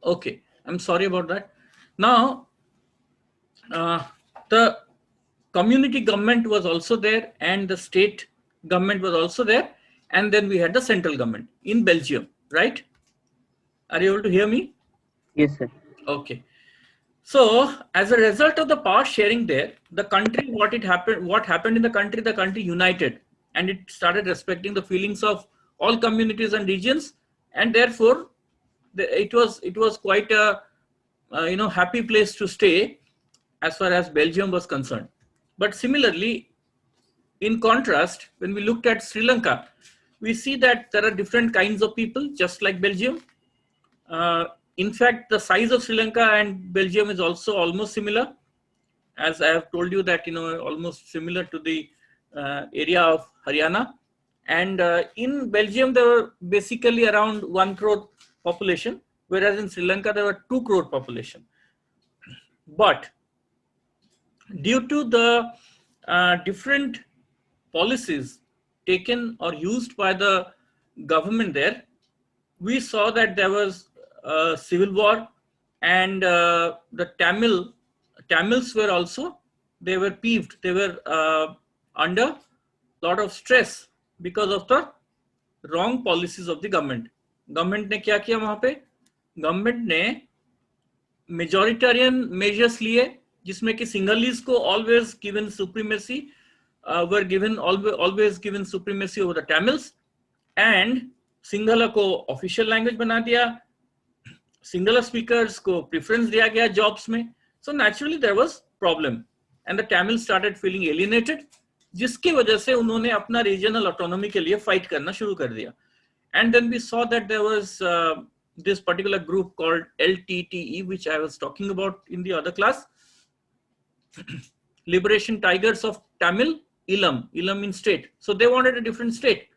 Okay, I'm sorry about that. Now, uh, the community government was also there, and the state government was also there, and then we had the central government in Belgium, right? Are you able to hear me? Yes, sir. Okay. So, as a result of the power sharing there, the country, what happened in the country united, and it started respecting the feelings of all communities and regions, and therefore, it was quite a happy place to stay as far as Belgium was concerned. But similarly, in contrast, when we looked at Sri Lanka, we see that there are different kinds of people, just like Belgium. Uh, in fact, the size of Sri Lanka and Belgium is also almost similar, as I have told you that almost similar to the area of Haryana. And in Belgium, there were basically around 1 crore population, whereas in Sri Lanka there were 2 crore population. But due to the different policies taken or used by the government there, we saw that there was a civil war, and the Tamils were also, they were peeved, they were under a lot of stress because of the wrong policies of the government. Government ने क्या किया वहां पे? Government ने majoritarian measures लिए, जिसमें कि सिंगलीज को always given supremacy, were given always given supremacy over the Tamils, and Sinhala को ऑफिशियल लैंग्वेज बना दिया, सिंगला स्पीकर्स को प्रेफरेंस दिया गया जॉब्स में. So naturally there was problem, and the Tamil started feeling alienated, जिसकी वजह से उन्होंने अपना रीजनल ऑटोनॉमी के लिए फाइट करना शुरू कर दिया. And then we saw that there was this particular group called LTTE, which I was talking about in the other class, Liberation Tigers of Tamil Ilam. Ilam means state. So they wanted a different state.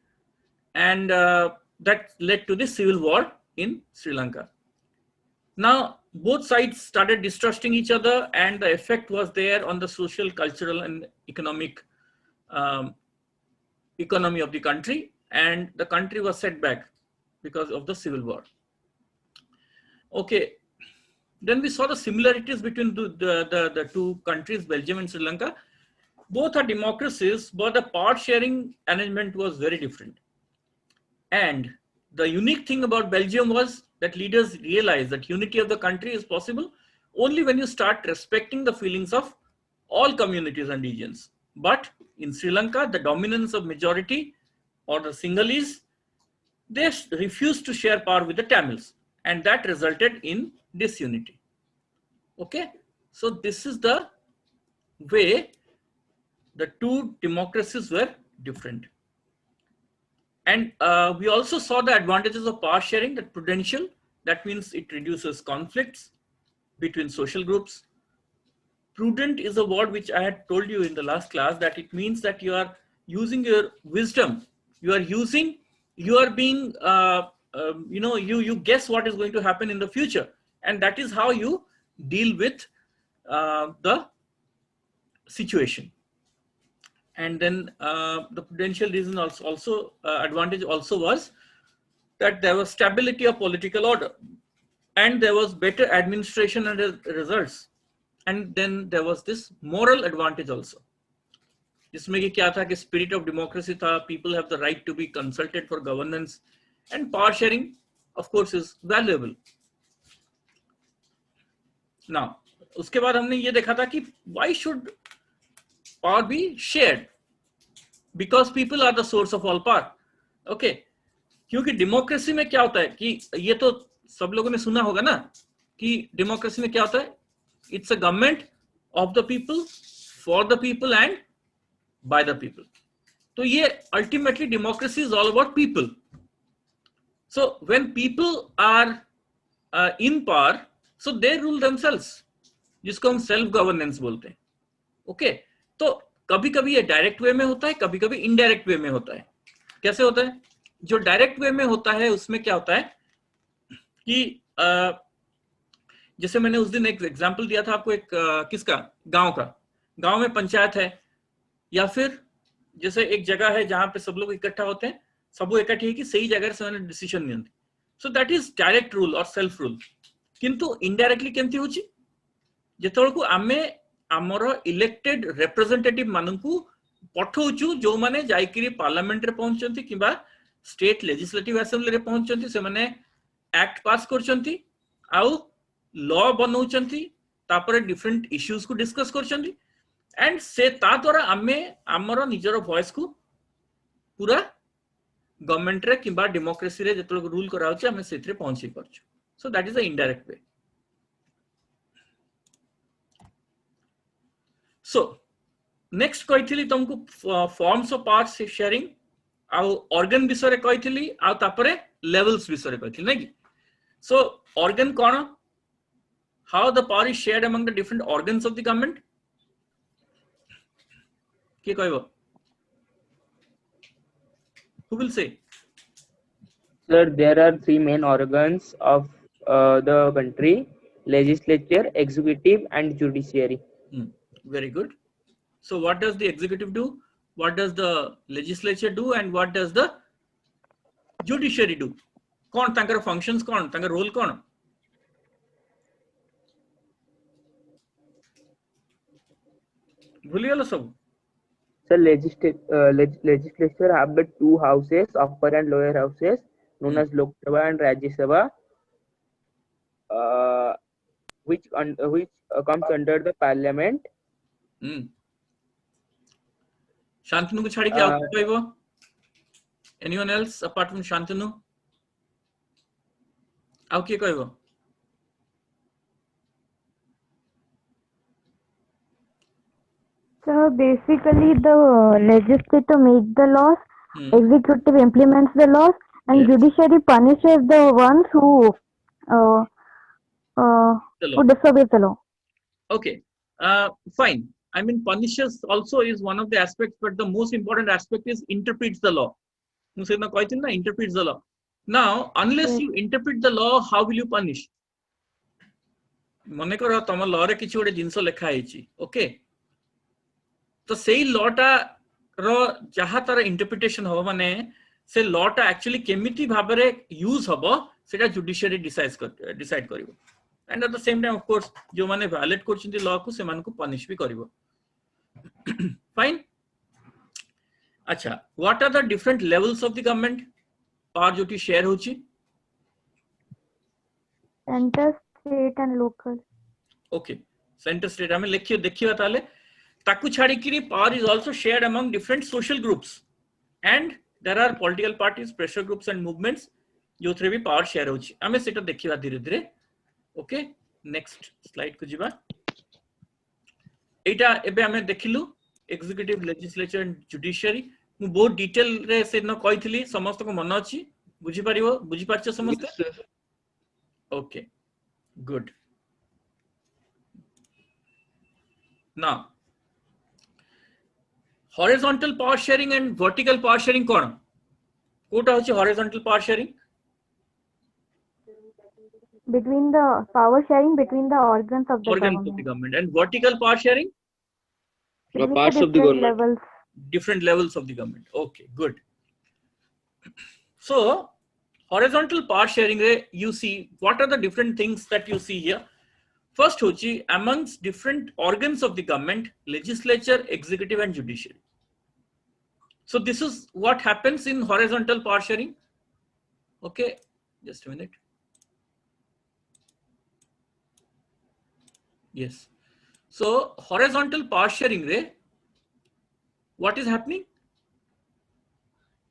And that led to the civil war in Sri Lanka. Now, both sides started distrusting each other, and the effect was there on the social, cultural, and economic um, economy of the country, and the country was set back because of the civil war. Okay, then we saw the similarities between the two countries, Belgium and Sri Lanka. Both are democracies, but the power sharing arrangement was very different. And the unique thing about Belgium was that leaders realized that unity of the country is possible only when you start respecting the feelings of all communities and regions. But in Sri Lanka, the dominance of majority or the Sinhalese, they refused to share power with the Tamils, and that resulted in disunity. Okay, so this is the way the two democracies were different. And we also saw the advantages of power sharing, that prudential, that means it reduces conflicts between social groups. Prudent is a word which I had told you in the last class, that it means that you are using your wisdom, you are being, you guess what is going to happen in the future, and that is how you deal with the situation. And then the prudential reason also advantage also was that there was stability of political order, and there was better administration and results. And then there was this moral advantage also, जिसमें कि क्या था कि spirit of democracy था, people have the right to be consulted for governance, and power sharing of course is valuable. Now, उसके बाद हमने ये देखा था कि why should power be shared? Because people are the source of all power. Okay, क्योंकि democracy में क्या होता है कि ये तो सब लोगों ने सुना होगा ना कि डेमोक्रेसी में क्या होता है, it's a government of the people, for the people and by the people. तो ये ultimately democracy is all about people. So when people are in power, so they rule themselves, जिसको हम सेल्फ गवर्नेंस बोलते हैं. Okay, तो कभी कभी ये डायरेक्ट वे में होता है, कभी कभी इनडायरेक्ट वे में होता है. कैसे होता है? जो डायरेक्ट वे में होता है उसमें क्या होता है कि जैसे मैंने उस दिन एक एग्जांपल दिया था आपको, एक किसका, गांव में पंचायत है, या फिर जैसे एक जगह है जहां पे सब लोग इकट्ठा होते हैं, सब इकट्ठे है कि सही जगह से डिसीजन नहीं होती. सो दैट इज डायरेक्ट रूल और सेल्फ रूल. किंतु इनडायरेक्टली केमती होची जेतोल को आमे हमर इलेक्टेड रिप्रेजेंटेटिव माननकू पठौचु जो माने जायकिरी पार्लियामेंट रे पहुंचंती किबा स्टेट लेजिस्लेटिव असेंबली रे पहुंचंती से माने एक्ट पास करचंती आउ लॉ बनौचंती तापरे डिफरेंट इश्यूज को डिस्कस करचंती एंड से ता द्वारा आमे हमर निजर वॉइस को पूरा गवर्नमेंट रे किबा डेमोक्रेसी रे जेतोल रूल करा होची हमें सेथरे पहुंची परछु so that is the indirect way so next कहिथिली तुमको फॉर्म्स ऑफ पावर शेयरिंग आउ ऑर्गन विषय कहिथिली आउ तापरे लेवल्स विषय कहिथिली नै कि सो ऑर्गन कोन how the power is shared among the different organs of the government के कहबो who will say Sir, there are three main organs of the country: legislature, executive, and judiciary. Very good. So what does the executive do, what does the legislature do, and what does the judiciary do? कौन तांकर functions कौन तांकर role कौन भूली गलो सब So legislature have the two houses, upper and lower houses, known as Lok Sabha and Rajya Sabha, which comes under the parliament. Shantanu को छाड़ी के आउट कहबो anyone else apart from Shantanu आउ के कहबो So basically the legislature make the laws, executive implements the laws, and judiciary punishes the ones who disobey the law. Okay, fine. I mean, punishes also is one of the aspects, but the most important aspect is interprets the law. Interprets the law. Now, unless you interpret the law, how will you punish? मने करो तम law रे किछि ओडे जिंस लेखा हेछि okay तो सेही law टा रो जहा तार इंटरप्रिटेशन हो माने से लॉ टा एक्चुअली केमिति भाबरे यूज हबो सेटा जुडिशियरी डिसाइड करिवो and at the same time of course जो माने वायलेट करछिन लॉ को से मान को पनिश भी करिवो फाइन अच्छा what are the different levels of the government power जोटी शेयर होछि centre state and local okay centre state हमें लिखियो देखियो ताले ताकू छाड़ी कि power is also shared among different social groups and there are political parties pressure groups and movements जो थ्रे भी पावर शेयर होछि हमें सेटा देखिबा धीरे धीरे ओके नेक्स्ट स्लाइड को जिबा एटा एबे हमें देखिलु एग्जीक्यूटिव लेजिस्लेचर एंड जुडिशियरी मु बहुत डिटेल रे से न कहितली समस्त को मन अछि बुझी परिबो बुझी पाछे समस्त okay good now horizontal power sharing and vertical power sharing कोन कोटा होछि horizontal power sharing between the power sharing between the organs of the government and vertical power sharing the parts of the government different levels of the government okay good so horizontal power sharing re you see what are the different things that you see here first hochi amongst different organs of the government legislature executive and judiciary so this is what happens in horizontal power sharing okay just a minute yes so horizontal power sharing re what is happening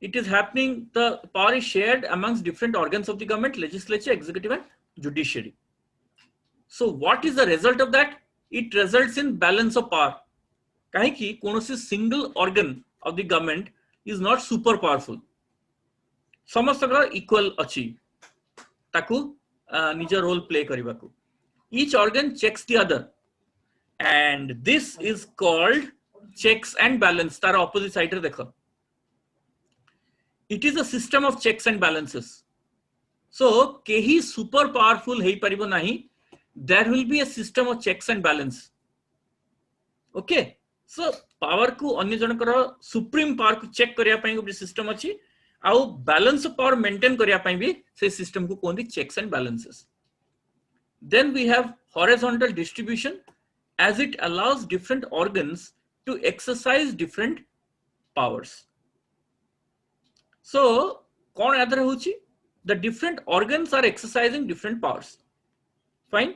it is happening the power is shared amongst different organs of the government legislature executive and judiciary so what is the result of that it results in balance of power kahi ki konosi single organ of the government is not super powerful समस्त equal achi taku nija role play karibaku each organ checks the other and this is called checks and balance tar opposite side re dekho it is a system of checks and balances so kehi super powerful hei paribo nahi there will be a system of checks and balance okay so power ku अन्य जनकर supreme power ku check करिया पई गोटे system अछि आउ balance of power maintain करिया पई भी से system को कोन checks and balances Then we have horizontal distribution, as it allows different organs to exercise different powers. So, कौन याद रहुची? The different organs are exercising different powers. Fine?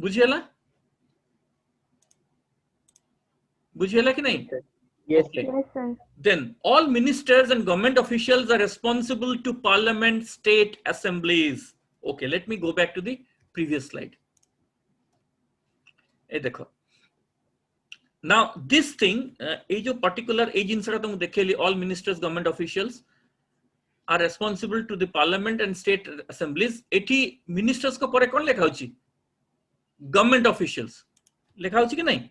बुझिएला? बुझिएला कि नहीं? Yes, Okay. sir. Yes, sir. Then all ministers and government officials are responsible to parliament, state assemblies. Okay, let me go back to the previous slide. Hey, dekho. Now this thing, particular agency all ministers, government officials are responsible to the parliament and state assemblies. 80 ministers ko pore kon lekha hochi? Government officials. Lekha hochi ki nahi?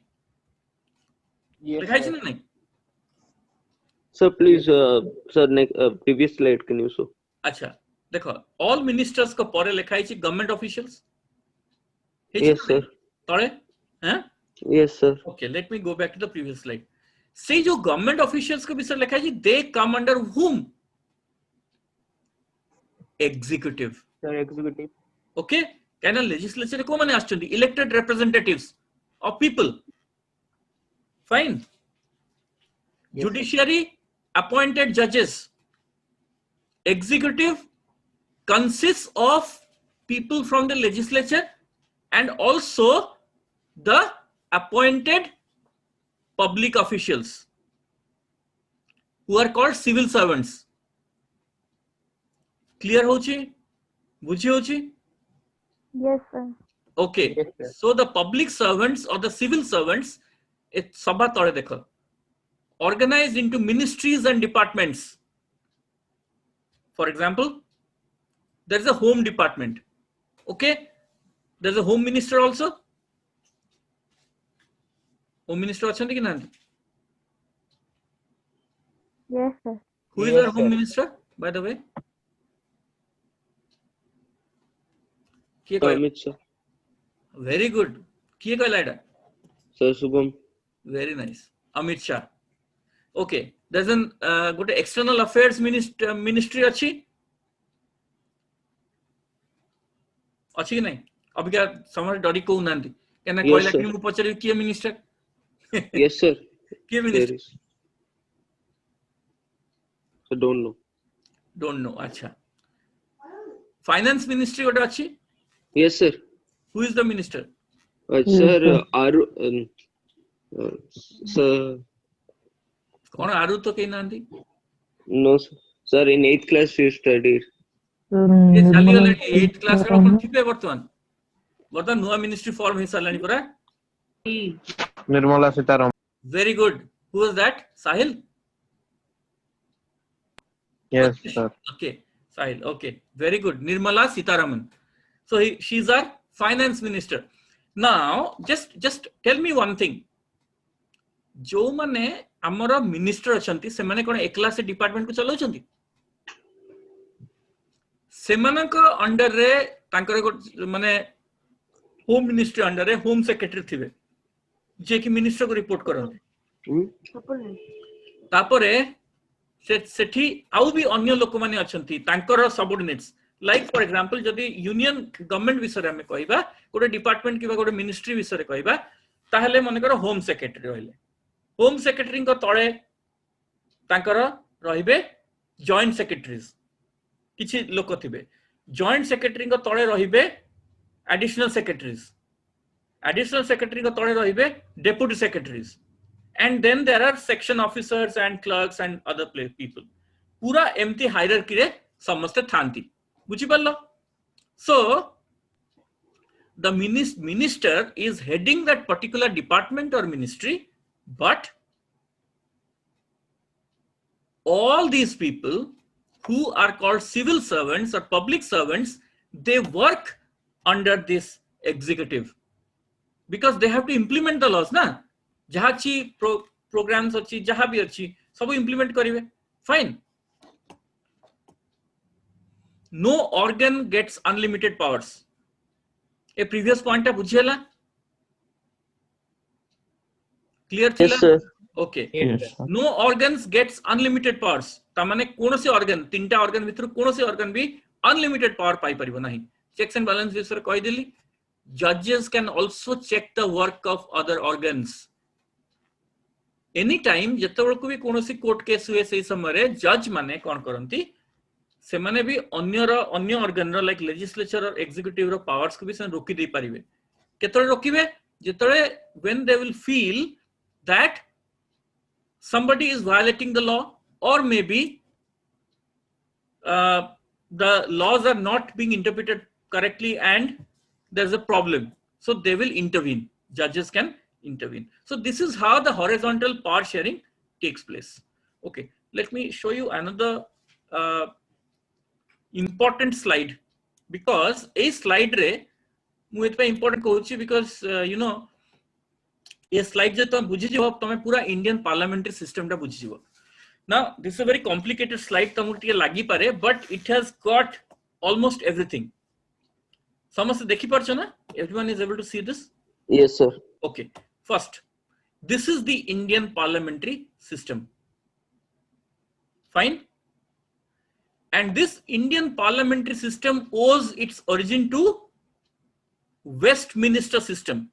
Yes, Lekha hochi sir. na nahi? Sir, please, sir, next previous slide can you show? अच्छा देखो all ministers को परे लिखा है government officials. Yes, sir. तोड़े हैं? Yes, sir. Okay, let me go back to the previous slide. See जो government officials को विषय लिखा है they come under whom? Executive. Sir, executive. Okay, कहना legislature को माने आश्चर्य elected representatives of people. Fine. Yes, Judiciary appointed judges. Executive consists of people from the legislature and also the appointed public officials who are called civil servants. Clear hochi? Bujhi hochi? Yes, sir. Okay. Yes, sir. So the public servants or the civil servants, it's sabha tore dekho, organized into ministries and departments. For example, there is a home department. Okay, there's a home minister also. Home minister achhanti ki nahanti? Yes, sir. Who is Yes, our home sir. minister, by the way? Kiye kahila? Amit sir. Very good. Kiye kahila eta? Sir Shubham. Very nice. Amit Shah. Okay. There's an good external affairs ministry achi. Achi ki nahi? Abhi kya samar dori ko unandi? Kena Yes, kahila sir. ki mu pachari kiye minister? Yes, sir. Kiye There minister? is. I don't know. Don't know. Acha. Finance ministry what achi? Yes, sir. Who is the minister? Sir, sir. Kaun aru to kehi nahanti? No, sir. Sir, in 8th class you studied. ये चाली already 8th class रे अपन छिपे वर्तमान नुआ ministry form हिस्सा लानी पड़ा. Nirmala Sitaram. Very good. Who was that? Sahil? Yes, sir. Okay, Sahil. Okay, very good. Nirmala Sitaraman. So she's our finance minister. Now, just tell me one thing. जो माने ଆମର ମିନିଷ୍ଟର ଅଛନ୍ତି ସେମାନେ କଣ ଏକଲା ସେ ଡିପାର୍ଟମେଣ୍ଟ କୁ ଚଲାଉଛନ୍ତି? ସେମାନଙ୍କ ଅଣ୍ଡରରେ ତାଙ୍କର ମାନେ ହୋମ ମିନିଷ୍ଟ୍ରି ଅଣ୍ଡରରେ ହୋମ ସେକ୍ରେଟାରୀ ଥିବେ ଯିଏ କି ମିନିଷ୍ଟରକୁ ରିପୋର୍ଟ କରନ୍ତି. ତାପରେ ସେଠି ଆଉ ବି ଅନ୍ୟ ଲୋକମାନେ ଅଛନ୍ତି ତାଙ୍କର ସବଅର୍ଡିନେଟ୍ସ. ଲାଇକ୍ ଫର ଏକ୍ସାମ୍ପଲ ଯଦି ୟୁନିୟନ ଗଭର୍ଣ୍ଣମେଣ୍ଟ ବିଷୟରେ ଆମେ କହିବା ଗୋଟେ ଡିପାର୍ଟମେଣ୍ଟ କିମ୍ବା ଗୋଟେ ମିନିଷ୍ଟ୍ରି ବିଷୟରେ କହିବା ତାହେଲେ ମନେକର ହୋମ ସେକ୍ରେଟାରୀ ରହିଲେ. होम सेक्रेटरी तले तांकर रहिबे जॉइंट सेक्रेटरीज किछि लोक थिबे. जॉइंट सेक्रेटरी तले रहिबे एडिशनल सेक्रेटरी तले रहिबे deputy secretaries and then there are section officers and clerks and other people. पूरा एमती हायरार्की रे समस्त थांती. बुझि परलो? So the minister is heading that particular department or ministry. But all these people who are called civil servants or public servants, they work under this executive because they have to implement the laws. Na jahachi programs achi jaha bhi achi sabu implement karibe. Fine. No organ gets unlimited powers. A previous point ta bujhela? Clear Yes, chila? sir. Okay. Yes, sir. No organs gets unlimited powers. तामाने कौन से organ तीनटा organ भितर कौन से organ भी unlimited power पाई परिबो नहीं. checks and balance विषय कहि देली judges can also check the work of other organs any time जेतेबेल को भी कोनोसी कोर्ट केस हुए से समय रे जज माने कोन करंती से माने भी अन्य ऑर्गन रो लाइक लेजिस्लेचर और एग्जीक्यूटिव रो पावर्स को भी से रोकी दे परिबे केतरे रोकिबे जेतरे when they will feel that somebody is violating the law or maybe the laws are not being interpreted correctly and there's a problem, so they will intervene. Judges can intervene. So this is how the horizontal power sharing takes place. Okay, let me show you another important slide, because a slide re mu etpa important kohuchi because you know ये slide जे तुम बुझी जिवो तमे पूरा Indian parliamentary system टा बुझी जिवो. Now this is a very complicated slide तमको टिके लागि पारे, but it has got almost everything. समस्त देखि परछो ना? Everyone is able to see this? Yes, sir. Okay. First, this is the Indian parliamentary system. Fine. And this Indian parliamentary system owes its origin to Westminster system.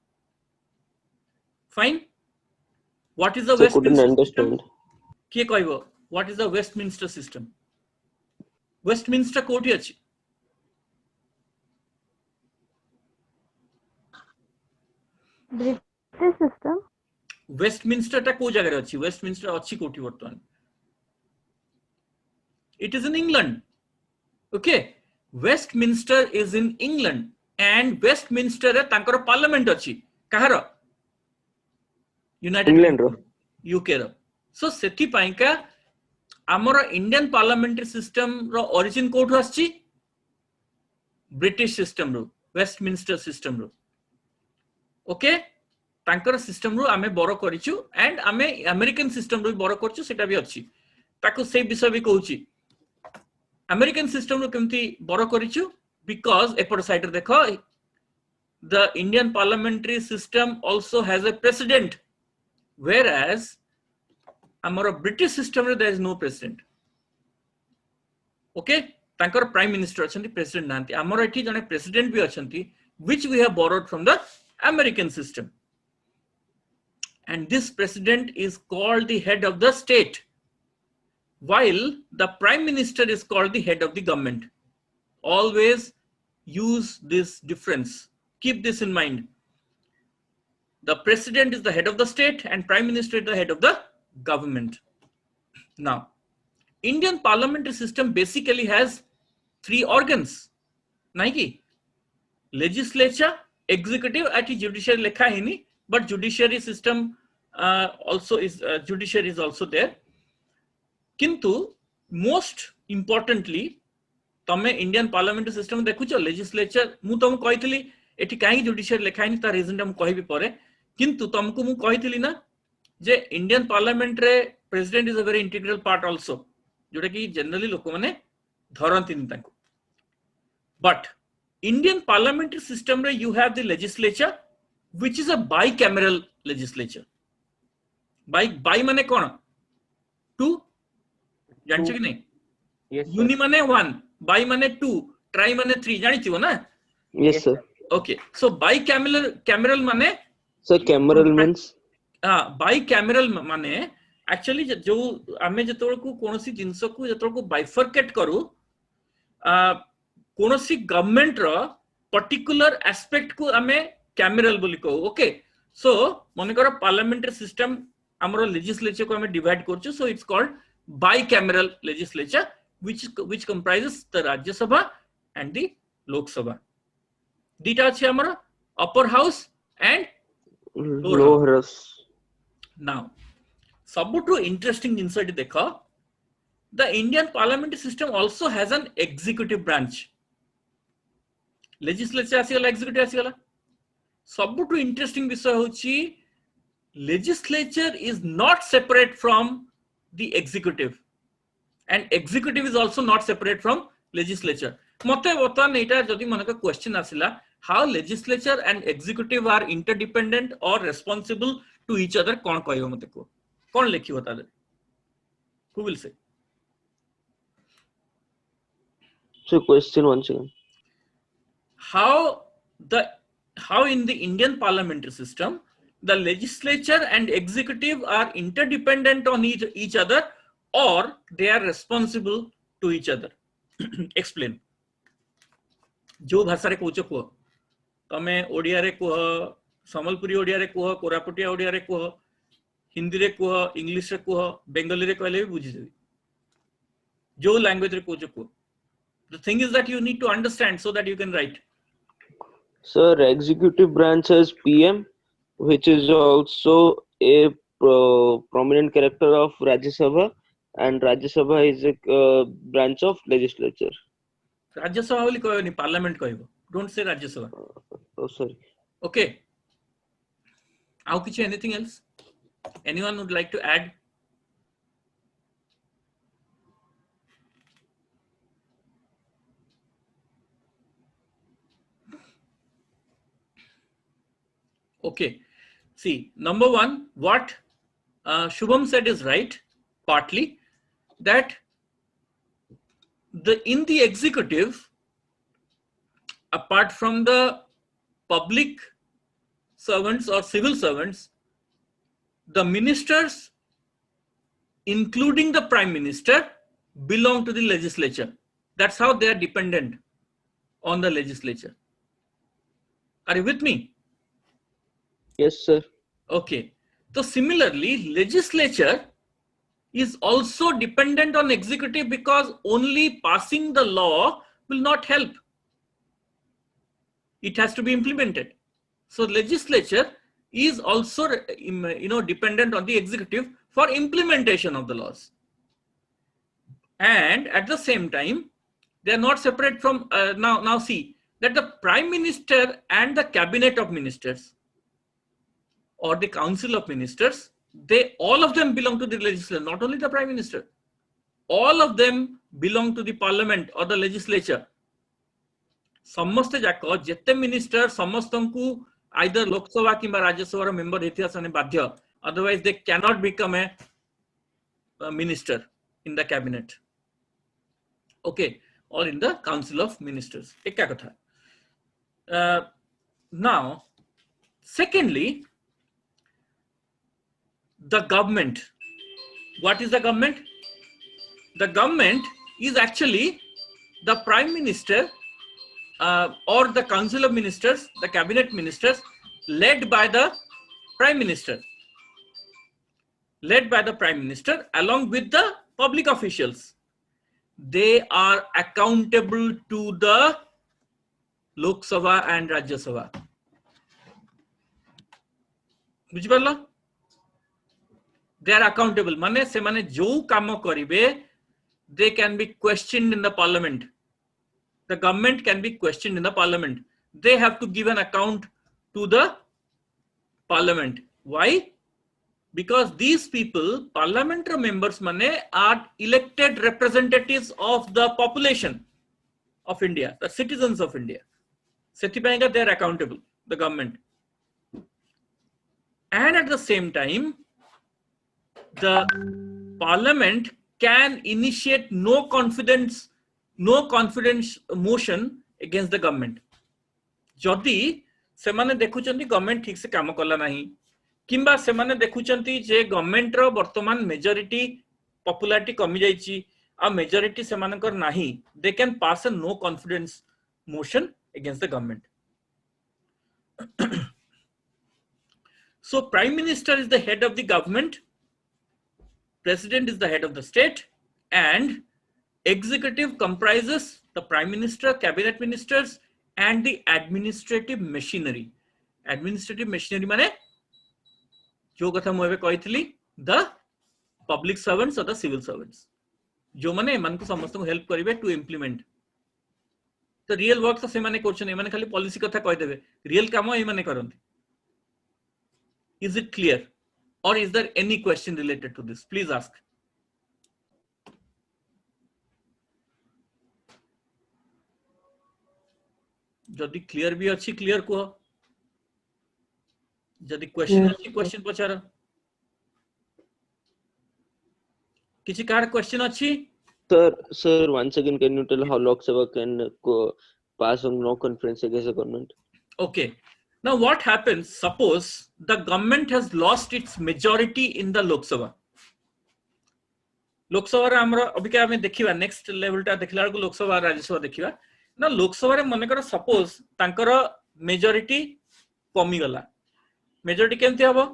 Fine. What is the So couldn't Westminster system? understand. किए कहबो what is the Westminster system? Westminster कोठी अछि? British system. Westminster टा को जगह अछि? Westminster अछि कोठी वर्तमान? It is in England. Okay. Westminster is in England and Westminster रे तांकर पार्लियामेंट अछि. कहार? United England रो. UK रो. So सेठी पाइका आमर इंडियन पार्लियामेंट्री सिस्टम रो ओरिजिन कोठो आछि? ब्रिटिश सिस्टम रो, वेस्टमिन्स्टर सिस्टम रो. ओके, तांकर सिस्टम रो आमे बरो करिछु एंड आमे अमेरिकन सिस्टम रो बरो करछु, सेटा भी अछि. ताको से विषय भी कहूची. अमेरिकन सिस्टम रो केमती बरो करिछु बिकॉज़ एपर साइड रे देखो the Indian parliamentary system also has a president, whereas our British system there is no president. Okay, तांकर prime minister अछंती, president नांती. आमर एठी जने president भी अछंती, which we have borrowed from the American system. And this president is called the head of the state, while the prime minister is called the head of the government. Always use this difference. Keep this in mind. The president is the head of the state and prime minister is the head of the government. Now, Indian parliamentary system basically has three organs. Naiki? Legislature, executive, and judiciary lekha hini, but judiciary system also is judiciary is also there. Kintu most importantly, तमे Indian parliamentary system देखुचो legislature मु तुम कहितली एठी काहे judiciary लेखाइनी ता reason हम कहबी परे, किंतु तुमको मु कहितली ना जे इंडियन पार्लियामेंट रे president is a very integral part also, जोटा कि जनरली लोक माने धरंतिनी ताको. बट इंडियन पार्लियामेंट्री सिस्टम रे you have the legislature which is a bicameral legislature. By माने कोन? टू जानछ कि नहीं? Yes, sir. यूनि माने 1, बाई माने 2, ट्राई माने 3, जानिथिबो ना? Yes, sir. Okay, so bicameral माने So cameral means bicameral माने एक्चुअली जो आमे जतोल को कोनोसी जिंस को जतोल को बाइफरकेट करू कोनोसी गवर्नमेंट रो पर्टिकुलर एस्पेक्ट को आमे कैमरल बोली को. ओके, सो माने करो पार्लियामेंट्री सिस्टम हमरो लेजिस्लेचर को आमे डिवाइड करछु, so it's called bicameral legislature which comprises the Rajya Sabha and the Lok Sabha. Dita achi amara upper house and lower house. Now sabutu interesting insight dekha, the Indian parliamentary system also has an executive branch. Legislature asigala, executive asigala. Sabutu interesting bishay hochi legislature is not separate from the executive and executive is also not separate from legislature. मते बर्तमान एटा जदि मनका question आसिला how legislature and executive are interdependent or responsible to each other, कोन कहयो मते को कोन लिखियो ताले? Who will say? So question once again. how in the Indian parliamentary system the legislature and executive are interdependent on each other, or they are responsible to each other. Explain. जो भाषा रे कौच कुह तमे ओडिया रे कुह, समलपुरी ओडिया रे कुह, कोरापुटिया ओडिया रे कुह, हिंदी रे कुह, इंग्लिश रे कुह, बेंगली रे कहले भी बुझी देबी जो लैंग्वेज रे कौच कुह. The thing is that you need to understand so that you can write. Sir, executive branch has PM, which is also a prominent character of Rajya Sabha, and Rajya Sabha is a branch of legislature. Rajya Sabha बोली कहबो नहीं, parliament कहबो. Don't say Rajya Sabha. Oh, sorry. Okay. How kichu anything else? Anyone would like to add? Okay. See, number one, what Shubham said is right, partly, that in the executive, apart from the public servants or civil servants, the ministers, including the prime minister, belong to the legislature. That's how they are dependent on the legislature. Are you with me? Yes, sir. Okay. So similarly, legislature is also dependent on executive because only passing the law will not help. It has to be implemented. So legislature is also, dependent on the executive for implementation of the laws. And at the same time, they are not separate from, now see that the prime minister and the cabinet of ministers or the council of ministers, all of them belong to the legislature, not only the prime minister. All of them belong to the parliament or the legislature. समस्त जाक जेते minister समस्तंकु either Lok Sabha किंबा Rajya Sabha member हेतिया सने बाध्य, otherwise they cannot become a minister in the cabinet, okay, or in the council of ministers. Ekka katha. Now, secondly, the government. What is the government? The government is actually the prime minister or the council of ministers, the cabinet ministers, led by the prime minister. Led by the prime minister along with the public officials. They are accountable to the Lok Sabha and Rajya Sabha. बुझी पारला? They are accountable. माने से माने जो काम करिवे, they can be questioned in the parliament. The government can be questioned in the parliament. They have to give an account to the parliament. Why? Because these people, parliamentary members mane, are elected representatives of the population of India, the citizens of India. Sethipainga they are accountable, the government. And at the same time, the parliament can initiate no confidence motion against the government. Jodi semane dekhuchanti government ठीक से काम कला नहीं, किंबा semane देखुचंती जे government रो वर्तमान majority popularity कमी जाईची आ majority सेमानकर नाही, they can pass a no confidence motion against the government. So prime minister is the head of the government, president is the head of the state, and executive comprises the prime minister, cabinet ministers, and the administrative machinery. Administrative machinery माने जो कथा मु एबे कहितली, the public servants or the civil servants जो माने मन को समस्त को हेल्प करिवे to implement the real work से माने क्वेश्चन ए माने खाली पॉलिसी कथा कहि देबे, रियल काम ए माने करंती. Is it clear, or is there any question related to this? Please ask. जदि क्लियर भी अच्छी क्लियर को, जदि क्वेश्चन अच्छी क्वेश्चन पचार, किसी कार क्वेश्चन अच्छी? Sir, once again, can you tell how Lok Sabha can pass on no confidence against the government. Okay. Now what happens? Suppose the government has lost its majority in the Lok Sabha. Lok Sabha रे हमरा अभी क्या हमें देखिवा next level टा देखिला को Lok Sabha राज्य सभा देखिवा ना Lok Sabha रे मने कर suppose तांकर majority कमी गला majority केमती हबो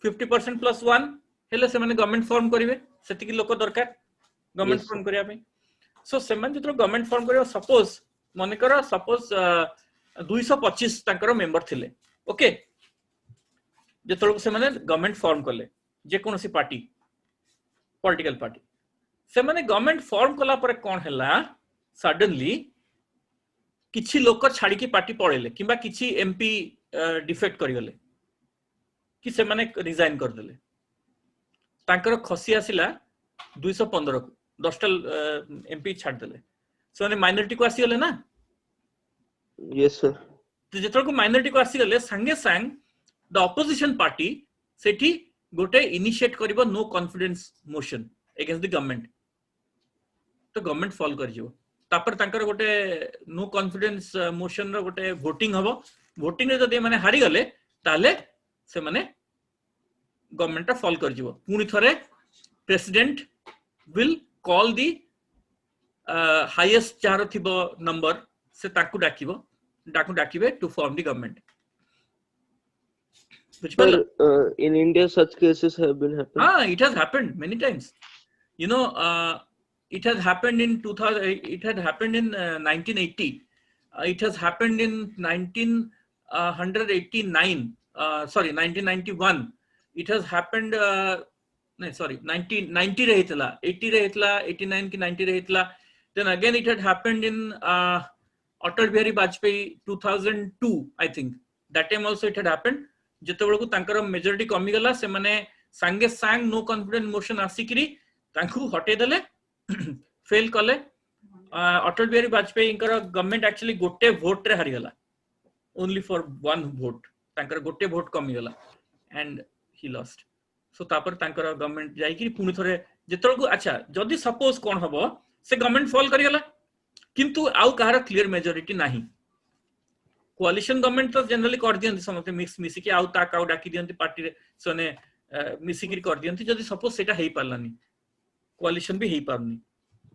50% plus 1 हेले से माने गवर्नमेंट फॉर्म करिवे सेति की लोक दरकार गवर्नमेंट फॉर्म करिया पे सो से माने जतो गवर्नमेंट फॉर्म करियो सपोज मने कर सपोज 225 तांकर मेंबर थिले ओके जतो से माने गवर्नमेंट फॉर्म करले जे कोनोसी पार्टी पॉलिटिकल पार्टी से माने गवर्नमेंट फॉर्म कला पर कोन हैला सडनली किछि लोक छाडी की पार्टी पळेले किबा किछि एमपी डिफेक्ट करि गले कि से माने रिजाइन कर देले तांकर खसी आसिला 215 को 10 टा एमपी छाड देले से माने माइनॉरिटी को आसी गले ना Yes, sir. तो जेतल को माइनॉरिटी को आसी गले संगे संग द ऑपोजिशन पार्टी सेठी गोटे इनिशिएट करिवो no confidence motion against the government तो गवर्नमेंट फॉल कर जिवो तापर तांकर गोटे नो कॉन्फिडेंस मोशन रो गोटे वोटिंग हबो वोटिंग रे जदि माने हारि गले ताले से माने गवर्नमेंट फॉल कर जिवो पुनी थरे president will call the highest जार थिबो नंबर से ताकू डाकिबे to form the government Sir, in India, such cases have been happening. It has happened many times. You know, it has happened in 2000. It had happened in 1980. It has happened in 1989. 1991. It has happened. No, sorry, 1990 re hitla, 80 re hitla, 89 ki 90 re hitla. Then again, it had happened in Atal Bihari Vajpayee 2002. I think that time also it had happened. जेतेबेल को तांकर majority कमी गला से माने संगे संग no confidence motion आसिकरी तांकू हटे देले फेल कले अटल बिहारी वाजपेयी इंकर गवर्नमेंट एक्चुअली गोटे वोट रे हारि गला ओनली फॉर वन वोट तांकर गोटे वोट कमी गला एंड ही लॉस्ट सो तापर तांकर गवर्नमेंट जाई कि पुनी थरे जेतेबेल को अच्छा जदी सपोज कोन हबो से गवर्नमेंट फॉल करि गला किंतु आउ कहार क्लियर मेजॉरिटी नाही कोalition गवर्नमेंट तो जनरली कर दियंती समते मिक्स मिसी कि आउ ताक आउ डाकी दियंती पार्टी रे सने मिसी कि कर दियंती जदी सपोज सेटा हेई पारलानी कोalition भी हेई पारनी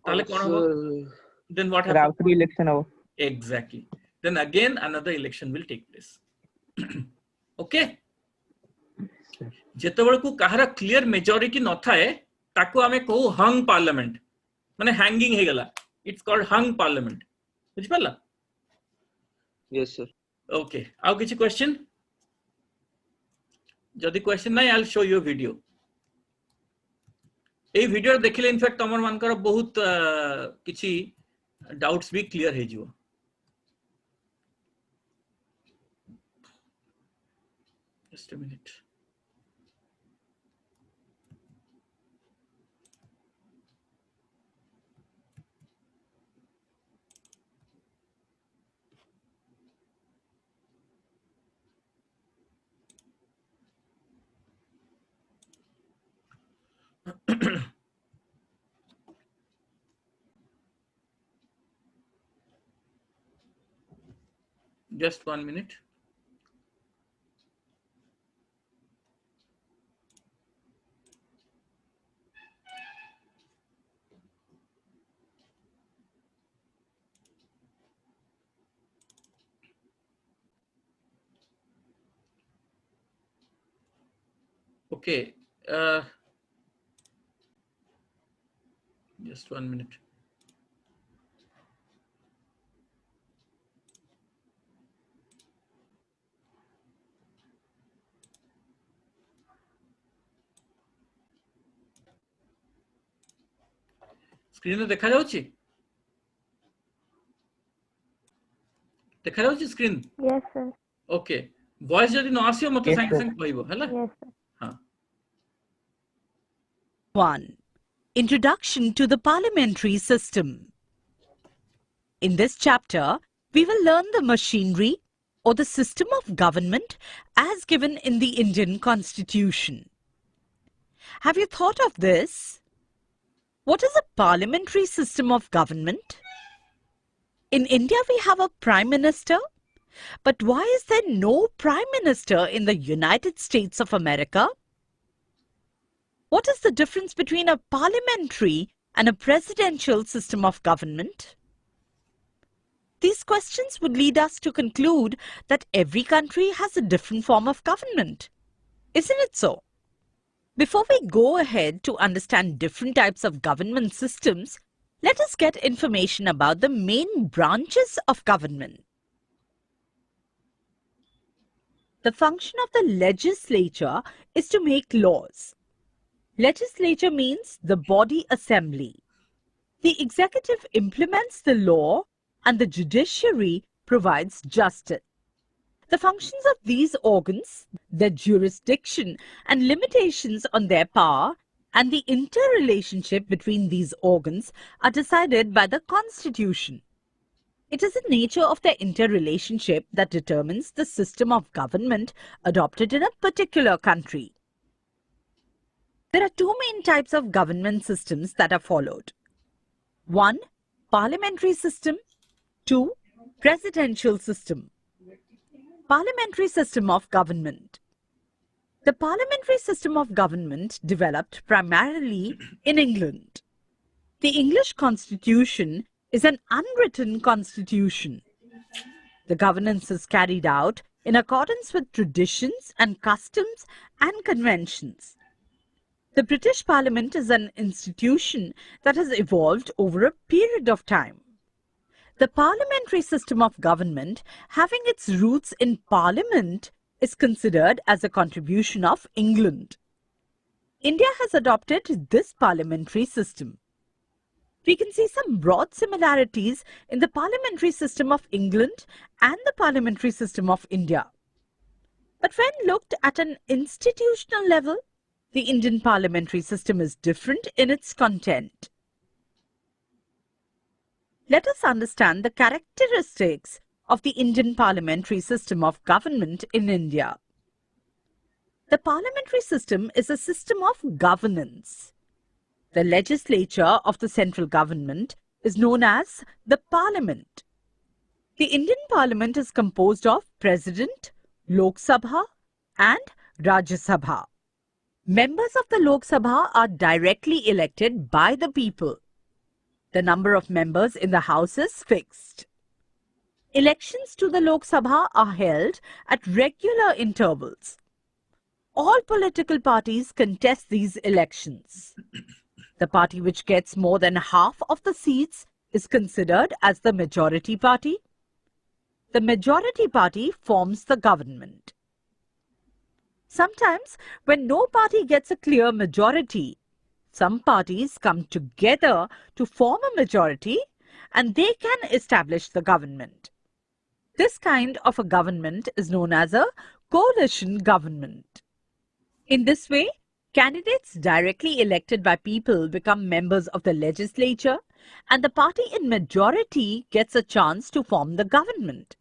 ताले कोन हो देन व्हाट हैपेंस राउटरी इलेक्शन हो exactly then again another election will take place okay जेतेबेल को कहार क्लियर मेजॉरिटी न थाए ताको हमें कहू हंग पार्लियामेंट माने हैंगिंग हे गला इट्स कॉल्ड हंग पार्लियामेंट बुझ पाला Yes, sir. Okay. Aau kichi question? Jodi question nahi, I'll show you a video. Ei video dekhile in fact tamar mankar bahut kichi doubts bhi clear he jibo. Just a minute. Just 1 minute. Okay. Just 1 minute. Screen में देखा जाउची screen Yes, sir. Okay voice जदी न आसियो मते Yes, संग sir. संग कहइबो हला Yes, sir. हां 1. Introduction to the Parliamentary System. In this chapter, we will learn the machinery or the system of government as given in the Indian Constitution. Have you thought of this? What is a parliamentary system of government? In India, we have a Prime Minister. But why is there no Prime Minister in the United States of America? What is the difference between a parliamentary and a presidential system of government? These questions would lead us to conclude that every country has a different form of government. Isn't it so? Before we go ahead to understand different types of government systems, let us get information about the main branches of government. The function of the legislature is to make laws. Legislature means the body assembly. The executive implements the law and the judiciary provides justice. The functions of these organs, their jurisdiction and limitations on their power, and the interrelationship between these organs are decided by the Constitution. It is the nature of their interrelationship that determines the system of government adopted in a particular country. There are two main types of government systems that are followed. 1. Parliamentary system. 2. Presidential system. Parliamentary system of government. The parliamentary system of government developed primarily in England. The English Constitution is an unwritten constitution. The governance is carried out in accordance with traditions and customs and conventions. The British Parliament is an institution that has evolved over a period of time. The parliamentary system of government, having its roots in Parliament, is considered as a contribution of England. India has adopted this parliamentary system. We can see some broad similarities in the parliamentary system of England and the parliamentary system of India. But when looked at an institutional level, the Indian parliamentary system is different in its content. Let us understand the characteristics of the Indian parliamentary system of government in India. The parliamentary system is a system of governance. The legislature of the central government is known as the Parliament. The Indian Parliament is composed of President, Lok Sabha and Rajya Sabha. Members of the Lok Sabha are directly elected by the people. The number of members in the House is fixed. Elections to the Lok Sabha are held at regular intervals. All political parties contest these elections. The party which gets more than half of the seats is considered as the majority party. The majority party forms the government. Sometimes, when no party gets a clear majority, some parties come together to form a majority and they can establish the government. This kind of a government is known as a coalition government. In this way, candidates directly elected by people become members of the legislature and the party in majority gets a chance to form the government.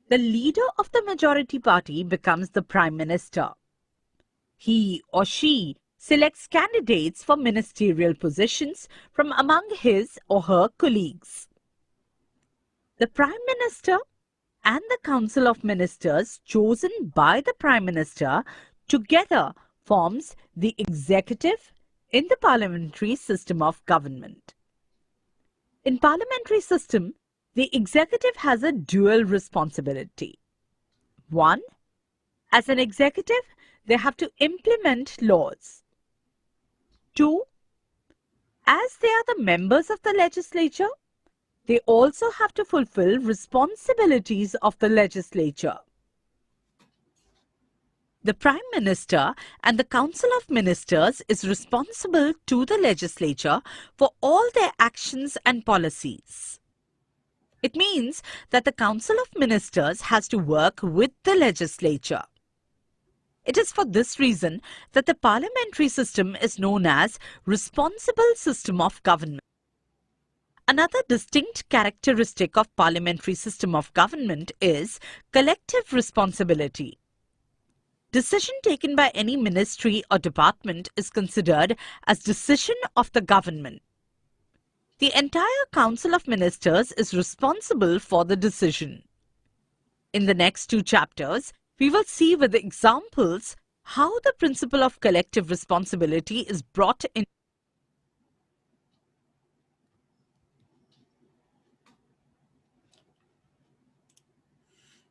The leader of the majority party becomes the Prime Minister. He or she selects candidates for ministerial positions from among his or her colleagues. The Prime Minister and the Council of Ministers chosen by the Prime Minister together forms the executive in the parliamentary system of government. In parliamentary system, the executive has a dual responsibility. 1. As an executive, they have to implement laws. 2. As they are the members of the legislature, they also have to fulfill responsibilities of the legislature. The Prime Minister and the Council of Ministers is responsible to the legislature for all their actions and policies. It means that the Council of Ministers has to work with the legislature. It is for this reason that the parliamentary system is known as responsible system of government. Another distinct characteristic of parliamentary system of government is collective responsibility. Decision taken by any ministry or department is considered as decision of the government. The entire Council of Ministers is responsible for the decision. In the next 2 chapters, we will see with examples how the principle of collective responsibility is brought in.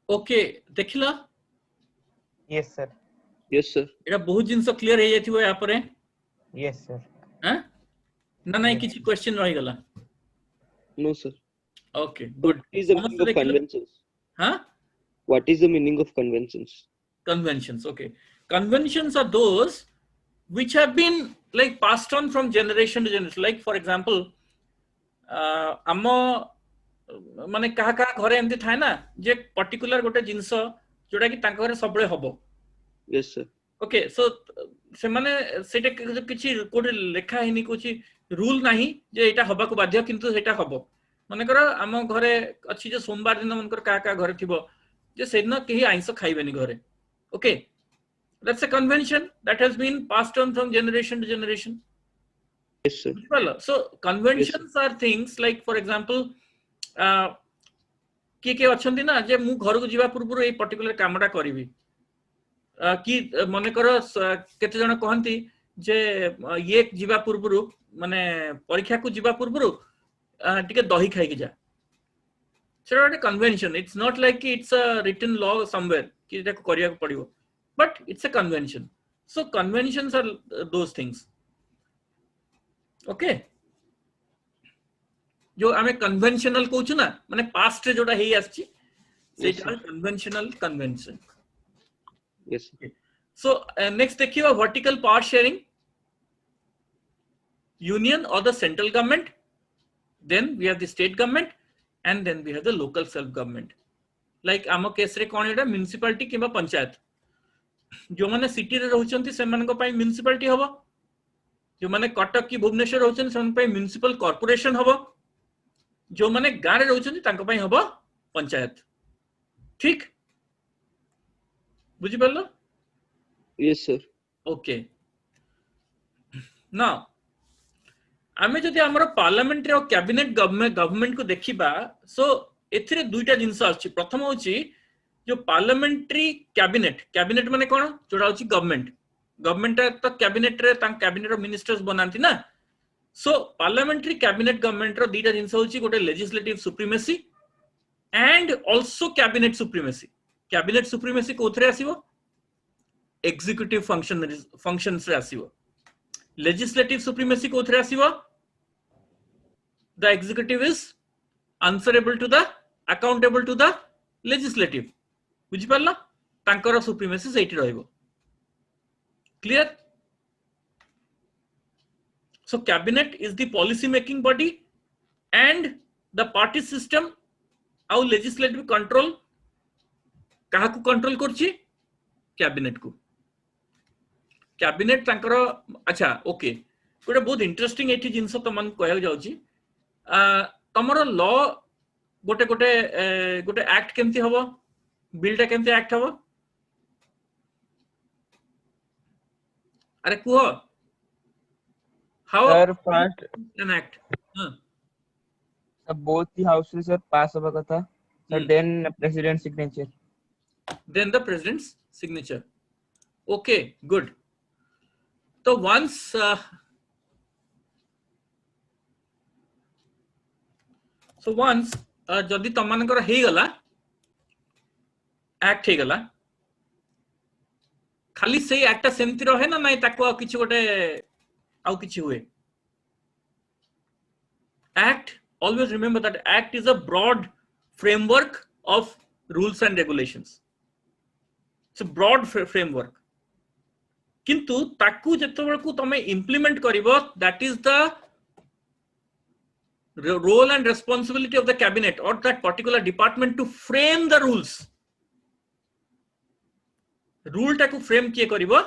Okay देखिला Yes, sir. Yes, sir. एटा बहुत जिंस clear हे जाथिबो या परे Yes, sir. हां ना नहीं Yes. किछि question रहि गला No, sir. Okay good What is the meaning of conventions? हां What is the meaning of conventions? conventions okay conventions are those which have been like passed on from generation to generation like for example amo माने कहा कहा घरे एमती थाए ना जे particular गोटे जिंस जोटा कि तांका घरे सबले हबो Yes, sir. ओके सो से माने सेटा किछि कोडे लेखा हेनी कोछि रूल नाही जे एटा हबा को बाध्य किंतु सेटा हबो माने कर हम घरे अछि जे सोमवार दिन मन कर का का घरे थिबो जे सेदिन केही आइंस खाइबेनी घरे okay that's a convention that has been passed on from generation to generation. Yes, sir. Well, so conventions are things like for example किए अच्छा ना जे मु घर को जीवा पूर्व ये पर्टिकुलर कामटा करी कि मनकर केते जन कहती जे ये जीवा पूर्व माने परीक्षा को जीवा पूर्व टिके दही खाई जा सेटा गोटे कन्वेंशन इट्स नॉट लाइक कि it's a written law somewhere कि एटा करिया को पड़िबो but it's a convention. So conventions are those things. Okay. जो आमे conventional कहूछु ना माने past रे जोटा हेई आछि सेटा conventional convention. Yes, sir. Okay. So next देखियो vertical power sharing, union or the central government, then we have the state government and then we have the local self government. Like Amo case रे कोन एटा municipality किबा panchayat जो माने city रे रहउचंती सेमानक पई municipality हबो जो माने कटक की भुवनेश्वर रहउचन सेमान पई म्युनिसिपल कॉर्पोरेशन हबो जो माने गां रे रहउचंती तांको पई हबो पंचायत ठीक बुझि परलो Yes, sir. ओके नाउ आमे जदि हमर पार्लियामेंट रे और कैबिनेट गवर्नमेंट को देखिबा सो एथिरे दुईटा जिंस आछि प्रथम होछि जो पार्लियामेंट्री कैबिनेट माने कोन जोडा होछि गवर्नमेंट तो कैबिनेट रे ता कैबिनेट रो मिनिस्टर्स बनांती ना सो पार्लियामेंट्री कैबिनेट गवर्नमेंट रो दीटा जिंस होछि गोटे legislative supremacy and also cabinet supremacy कोथरे आसीबो एग्जीक्यूटिव फंक्शंस रे आसीबो लेजिस्लेटिव सुप्रीमेसी कोथरे आसीबो the executive is answerable to the accountable to the legislative बुझी पारला तांकर सुप्रीमेसी सेठी रहइबो clear so cabinet is the policy making body and the party system आउ लेजिस्लेटिव कंट्रोल काहा को कंट्रोल करछि कैबिनेट को कैबिनेट तांकर अच्छा ओके गोटे बहुत इंटरेस्टिंग एठी जिंस तो मन कहया जाउछि तमरो लॉ गोटे गोटे गोटे एक्ट केमती हबो बिलटा केमती एक्ट हबो अरे कुहो how Sir, first, an act both the houses are pass over kata. Sir, then president signature. then the president's signature okay good so once जदि तमनकर हे गला एक्ट हे गला खाली से एक्ट सेमती रहे ना नहीं ताको किछि गोटे आउ किछि हुए act always remember that act is a broad framework of rules and regulations it's a broad framework किंतु ताकू जेतबेल को तमे implement करिवो that is the role and responsibility of the cabinet or that particular department to frame the rules rule टाकू frame किए करिवो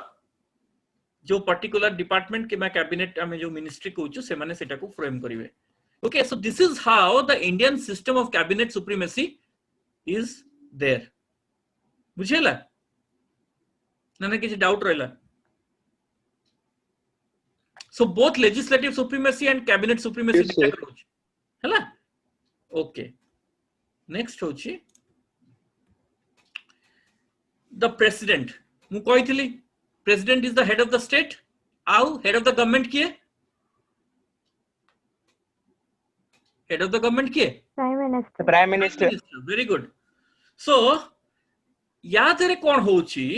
जो particular department के cabinet आमे जो मिनिस्ट्री कहूछु से माने सेटा को फ्रेम करिवे okay so this is how the Indian system of cabinet supremacy is there बुझेला ना किछि डाउट रहला so both legislative supremacy and cabinet supremacy Yes, sir. हैला ओके नेक्स्ट होची द प्रेसिडेंट मु कहितली president is the head of the state आउ head of the government किए हेड ऑफ द गवर्नमेंट किए Prime Minister. Very good so या तेरे कौन होची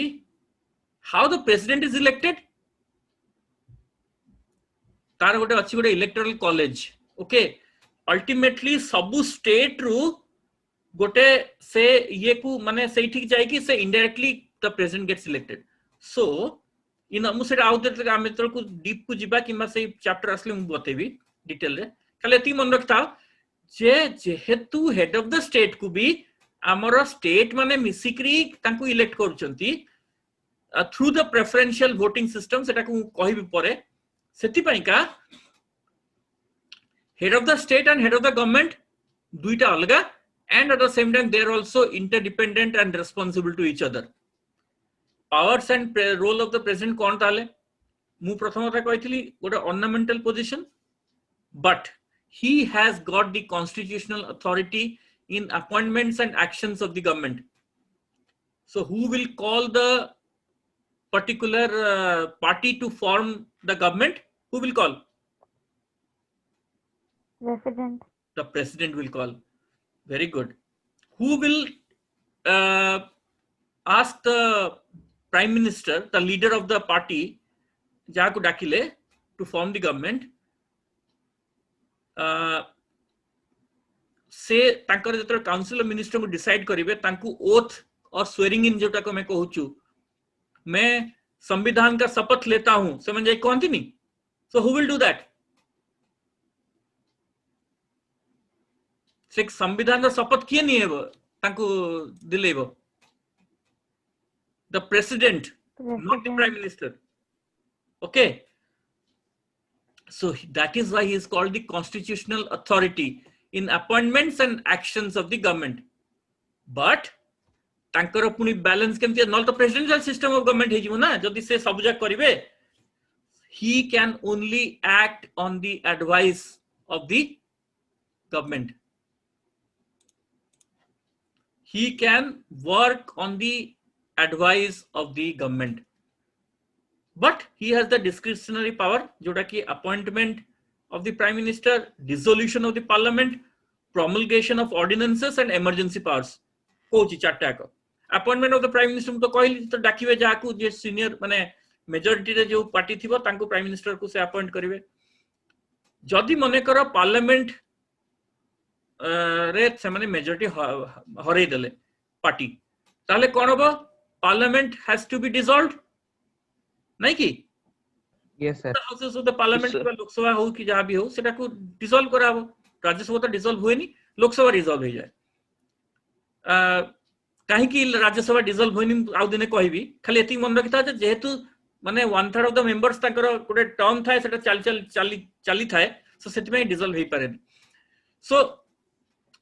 how the president is elected तार गोटे अच्छी गोटे इलेक्टोरल कॉलेज ओके अल्टीमेटली सबु स्टेट रु गोटे से ये को माने से ठीक जाए कि से indirectly the president gets elected so in मु सेटा आउट देते आमे तो को डीप को जिबा कि से चैप्टर असले मु बतेबी डिटेल रे खाली एती मन रखता जे जेहेतु हेड ऑफ द स्टेट को भी हमर स्टेट माने मिसिक्री तांको इलेक्ट करचंती through the preferential voting system सेटा को कहबी परे सेति पई का head of the state and head of the government duita alga and at the same time they are also interdependent and responsible to each other powers and role of the president kon tale mu prathomata kahithili gote ornamental position but he has got the constitutional authority in appointments and actions of the government so who will call the particular party to form the government who will call President. the president will call very good who will ask the prime minister the leader of the party jaku dakile to form the government से तांकर जतर council of minister को decide करिवे तांकु oath और swearing in जोटा को मैं कहूछु मैं संविधान का शपथ लेता हूं से म्हणजे कोनती नहीं so who will do that say संविधान का शपथ किए नहीं है तांकु दिलेबो the president not the prime minister okay so that is why he is called the constitutional authority in appointments and actions of the government but तांकर पुनी बैलेंस केमती not the presidential system of government हेजिवो ना जदी से सब जा करिवे he can only act on the advice of the government he can work on the advice of the government but he has the discretionary power जोटा कि appointment of the prime minister dissolution of the parliament promulgation of ordinances and emergency powers Kochi चारटा को appointment of the prime minister तो कहली तो डाकिवे जाकू जे senior माने majority रे जो party थिबो तांको प्राइम मिनिस्टर को से अपॉइंट करिवे जदी मने कर पार्लियामेंट रे से माने मेजॉरिटी हरै देले पार्टी ताले कोन होबो parliament has to be dissolved नहीं की Yes, sir. Houses of the parliament Yes, sir. Lok Sabha हो कि जहां भी हो सेटा को डिसॉल्व कराबो राज्यसभा तो डिसॉल्व हुए नहीं लोकसभा डिसॉल्व हो जाए काहे कि राज्यसभा डिसॉल्व होइनी आउ दिने कहबी खाली एती मन रखिता जेहेतु माने 1/3 ऑफ द मेंबर्स ताकर गोटे टर्म थाए सेटा चाली थाए सो सेति में डिसॉल्व होई पारे सो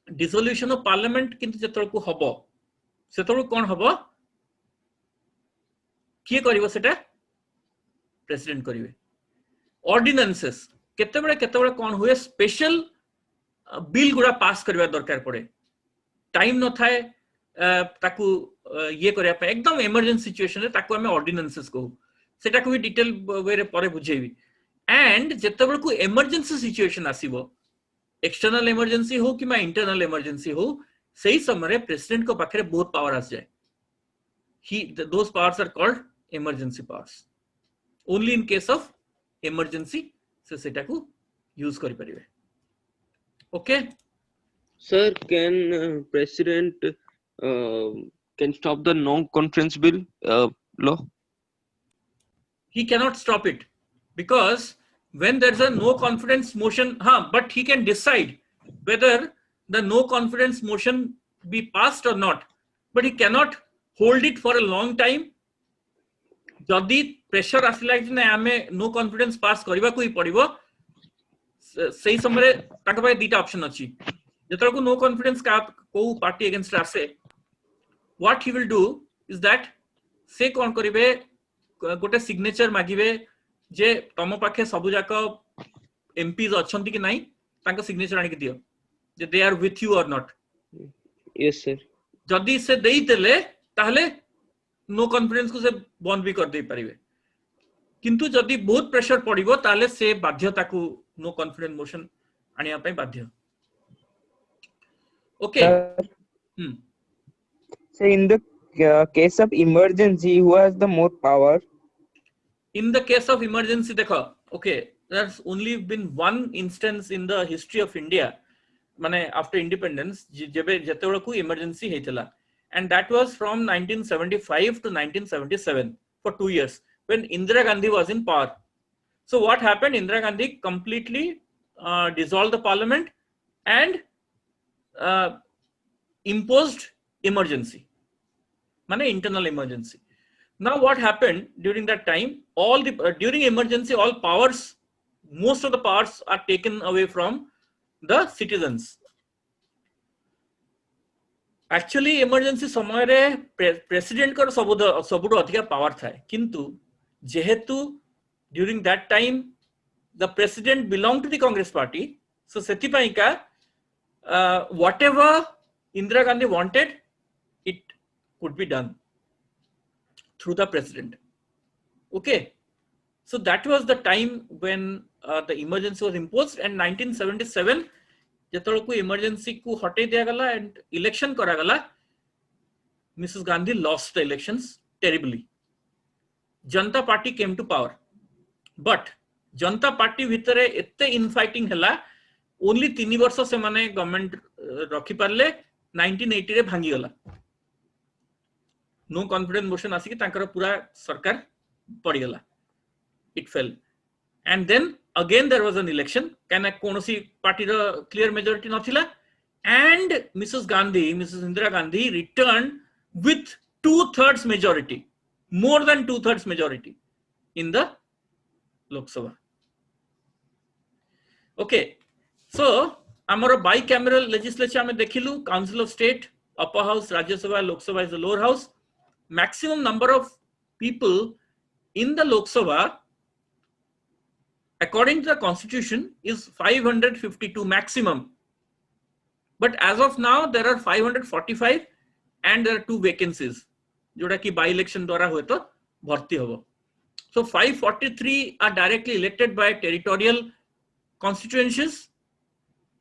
डिसोल्यूशन ऑफ पार्लियामेंट किंतु जेतल को हबो सेतल कोन हबो किए करिवो सेटा प्रेसिडेंट करिवे ऑर्डिनेंसेस केतेबेले कोन हुए स्पेशल बिल गुडा पास करबा दरकार पड़े टाइम न थाए ताकू ये करिया पे एकदम इमरजेंसी सिचुएशन रे ताकू हमें ऑर्डिनेंसेस को सेटा को भी डिटेल वे रे परे बुझेबी एंड जेतेबेले को इमरजेंसी सिचुएशन आसीबो एक्सटर्नल इमरजेंसी हो कि इंटरनल इमरजेंसी हो सही समय प्रेसिडेंट को पाखरे बहुत पावर आस जाए ही those powers are called emergency powers only in case of emergency से सेटा को यूज करि परिबे okay Sir, can president can stop the no conference bill law? he cannot stop it because when there is a no confidence motion but he can decide whether the no confidence motion be passed or not but he cannot hold it for a long time जदि pressure आसिला कि ना आमे no confidence पास करबा को ही पड़िबो सही समय ताका पाए दीटा ऑप्शन अछि जेतरा को नो कॉन्फिडेंस का को पार्टी अगेंस्ट आसे what he will do is that से कोन करिवे गोटे सिग्नेचर मागिवे जे तम पाखे सब जाक एमपीज अछंती कि नाही तांका सिग्नेचर आनि के दियो that they are with you or not. Yes, sir. जदि से देई देले ताहले नो कॉन्फिडेंस को से बंद भी कर दे परिवे, किंतु जदि बहुत प्रेशर पड़िबो ताहले से बाध्यता को नो कॉन्फिडेंस मोशन आनिया पय बाध्य. Okay. So in the case of emergency, who has the more power? In the case of emergency, देखो, okay, there's only been one instance in the history of India, माने after independence, जेबे जेतेबेला को emergency हेतला, and that was from 1975 to 1977 for 2 years when Indira Gandhi was in power. So what happened? Indira Gandhi completely dissolved the parliament and imposed emergency, माने internal emergency. Now what happened during that time? All the during emergency, all powers, most of the powers are taken away from the citizens. Actually, emergency समय रे president को सबुठु अधिक power था, किंतु जेहेतु during that time the president belonged to the Congress party, so सेथिपाई का whatever Indira Gandhi wanted, it could be done through the president. Okay, so that was the time when the emergency was imposed, and 1977 जेतल को emergency को हटे दिया गला and election करा गला, Mrs. Gandhi lost the elections terribly. Janata Party came to power, but Janata Party भितरे एते infighting हला, only 3 वर्ष से माने government रखी पारले, 1980 रे भांगी गला. No confidence motion आसी कि तांकर पूरा सरकार पड़ी गला. It fell, and then again there was an election. Can कोनोसी party row clear majority नथिला, and Mrs. Indira Gandhi returned with 2/3 majority, more than 2/3 majority in the Lok Sabha. Okay, so amaro bicameral legislature ame देखिलु, Council of State, upper house, Rajya Sabha, Lok Sabha is the lower house. Maximum number of people in the Lok Sabha according to the constitution is 552 maximum, but as of now there are 545 and there are 2 vacancies जोड़ा कि by election द्वारा हुए तो भर्ती होगा. So 543 are directly elected by territorial constituencies,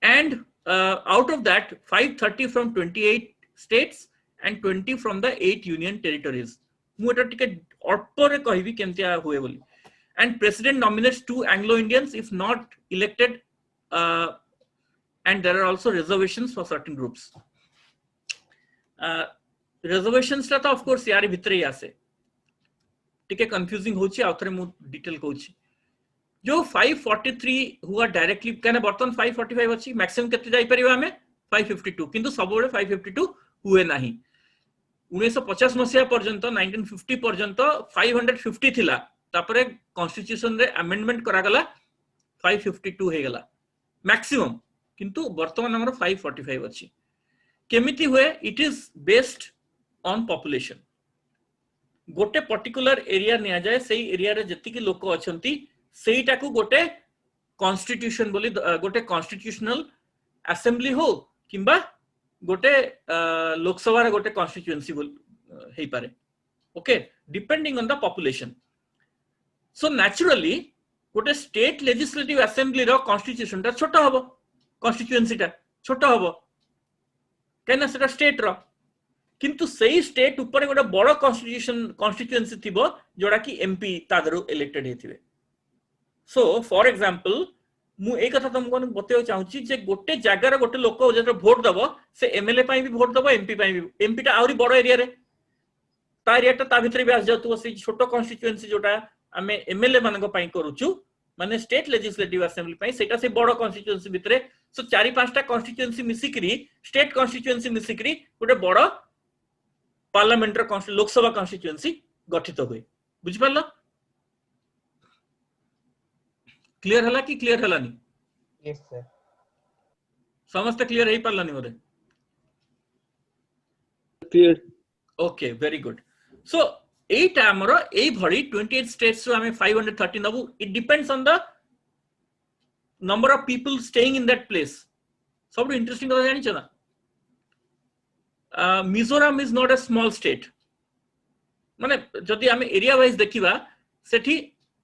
and out of that 530 from 28 states and 20 from the 8 union territories. मु एटा टिके अल्प रे कहबी केमतिया हुए बोली. And president nominates 2 Anglo-Indians if not elected, and there are also reservations for certain groups. Reservations ता of course यारी भितरे ही आसे, टिके confusing होची, आउथरे मु detail कहूची. जो 543 who are directly, कहने बर्तन 545 अच्छी, maximum कितने जाई परिवा हमें 552, किंतु सब बड़े 552 हुए नहीं. 1950 मसीहा पर्यंत 1950 पर्यंत 550 थिला, तापरे कॉन्स्टिट्यूशन रे अमेंडमेंट करा गला 552 हे गला मैक्सिमम, किंतु वर्तमान हमर 545 अछि. केमिति हुए? It is based on population. गोटे पर्टिकुलर एरिया निया जाए, सेही एरिया रे जति कि लोक अछंती सेहीटा को गोटे कॉन्स्टिट्यूशन बोली, गोटे कॉन्स्टिट्यूशनल असेंबली हो किंबा गोटे लोकसभा रे गोटे कॉन्स्टिट्यूएंसी हेई पारे. Okay, depending on the population. So naturally गोटे स्टेट लेजिस्लेटिव असेंबली रो कॉन्स्टिट्यूशन ता छोटा हबो, कॉन्स्टिट्यूएंसी ता छोटा हबो, केना सेटा स्टेट रो, किंतु सेही स्टेट ऊपर गोटे बड़ कॉन्स्टिट्यूएंसी थिबो जोडा कि एमपी तादरो इलेक्टेड हेथिबे. सो फॉर एग्जांपल मु एक कथा तुमको बतेय चाहूची जे गोटे जागार गोटे लोक जेते वोट दबो, से एमएलए पई भी वोट दबो, एमपी पई भी. एमपी ता आउरी बड़ एरिया रे, ता एरिया ता भितरे भी आस जातु, से छोटो कॉन्स्टिट्यूएंसी जोटा आमे एमएलए मानको पई करूछु, माने स्टेट लेजिस्लेटिव असेंबली पई, सेटा से बड़ कॉन्स्टिट्यूएंसी भितरे. सो 4-5टा कॉन्स्टिट्यूएंसी मिसिकरी, स्टेट कॉन्स्टिट्यूएंसी मिसिकरी गोटे बड़ पार्लियामेंटर लोकसभा कॉन्स्टिट्यूएंसी गठित हुए. बुझ पारलो? क्लियर हला कि क्लियर हलानी? Yes sir. समस्त क्लियर हेई पारलानी मोरे? Clear. Okay, very good. So एटा हमरो एई भरी 28 states रो हमें 513 नबु. It depends on the number of people staying in that place. सब इंटरेस्टिंग कथा जानिछ ना Mizoram is not a small state माने जदि आम एरिया वाइज देखिबा सेठी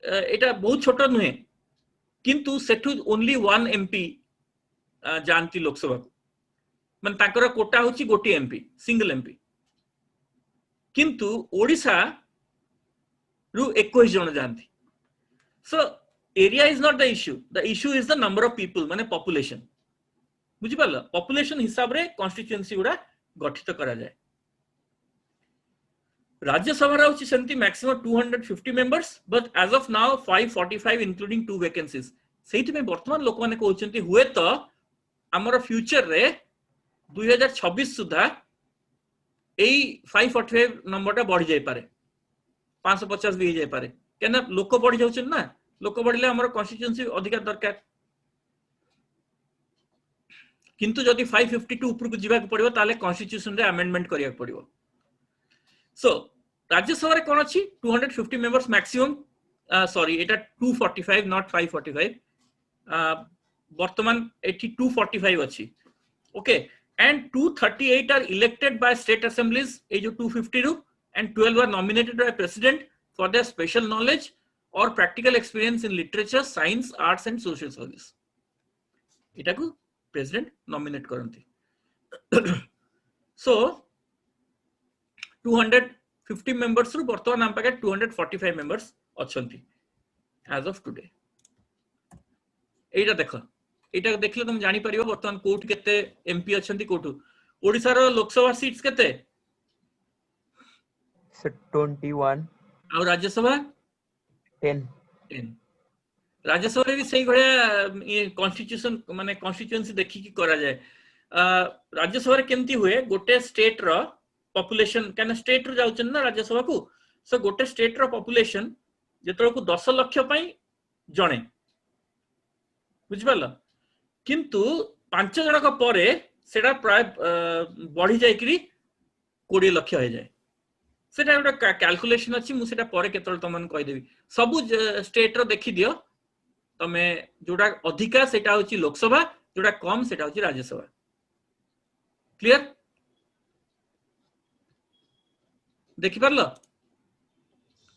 एटा बहुत छोट नुहे किंतु सेठु ओनली 1 एमपी जानती लोकसभा को माने ताकर कोटा होची गोटी एमपी सिंगल एमपी किंतु ओडिशा रु 21 जन जानती so area is not the issue is the number of people माने पॉपुलेशन बुझी पाल पॉपुलेशन हिसाब रे कॉन्स्टिट्यूएंसी गुडा गठित करा जाए राज्यसभा होची सेंती maximum 250 members but as of now 545 including 2 vacancies सेहित में वर्तमान लोक माने कहउचंती हुए तो हमर फ्यूचर रे 2026 सुधा एई 545 नंबरटा बढ़ी जाय पारे 550 भी जाय पारे केना लोक बढ़ी जाउछन ना लोक बढ़िले हमर कॉन्स्टिट्यूएंसी अधिकार दरकार किंतु जदि 552 ऊपर को जीवा पड़िबो ताले कॉन्स्टिट्यूशन रे अमेंडमेंट करिया पड़िबो सो राज्यसभा रे कोन अछि 250 members maximum sorry Etah 245 not 545 वर्तमान एठी 245 अछि okay and 238 are elected by state assemblies ए जो 250 रू and 12 are nominated by president for their special knowledge or practical experience in literature science arts and social service एटा को president nominate करंती so 250 members रू वर्तमान हम पाके 245 members अछंती as of today एटा देखो एटा देखले तुम जानि परिबो वर्तमान कोट केते एमपी अछंती कोटु ओडिसा रो लोकसभा सीट्स केते 21 और राज्यसभा 10 राज्यसभा रे भी सही भले कॉन्स्टिट्यूशन माने कॉन्स्टिट्यूएंसी देखि की करा जाय राज्यसभा रे केमती हुए गोटे स्टेट रो पॉपुलेशन काना स्टेट रो जाउछन ना राज्यसभा को सो गोटे स्टेट रो पॉपुलेशन जेतरो को 10 लाख पई जणे बुझिपाला किंतु 5 जनक परे सेटा प्राय बढ़ी जाय करी 20 लाख हो जाय सेटा एउटा कैलकुलेशन अछि मु सेटा परे केतल तमन कहि देबी सब स्टेट रो देखि दियो तमे जोडा अधिका सेटा होची लोकसभा जोडा कम सेटा होची राज्यसभा क्लियर देखि परलो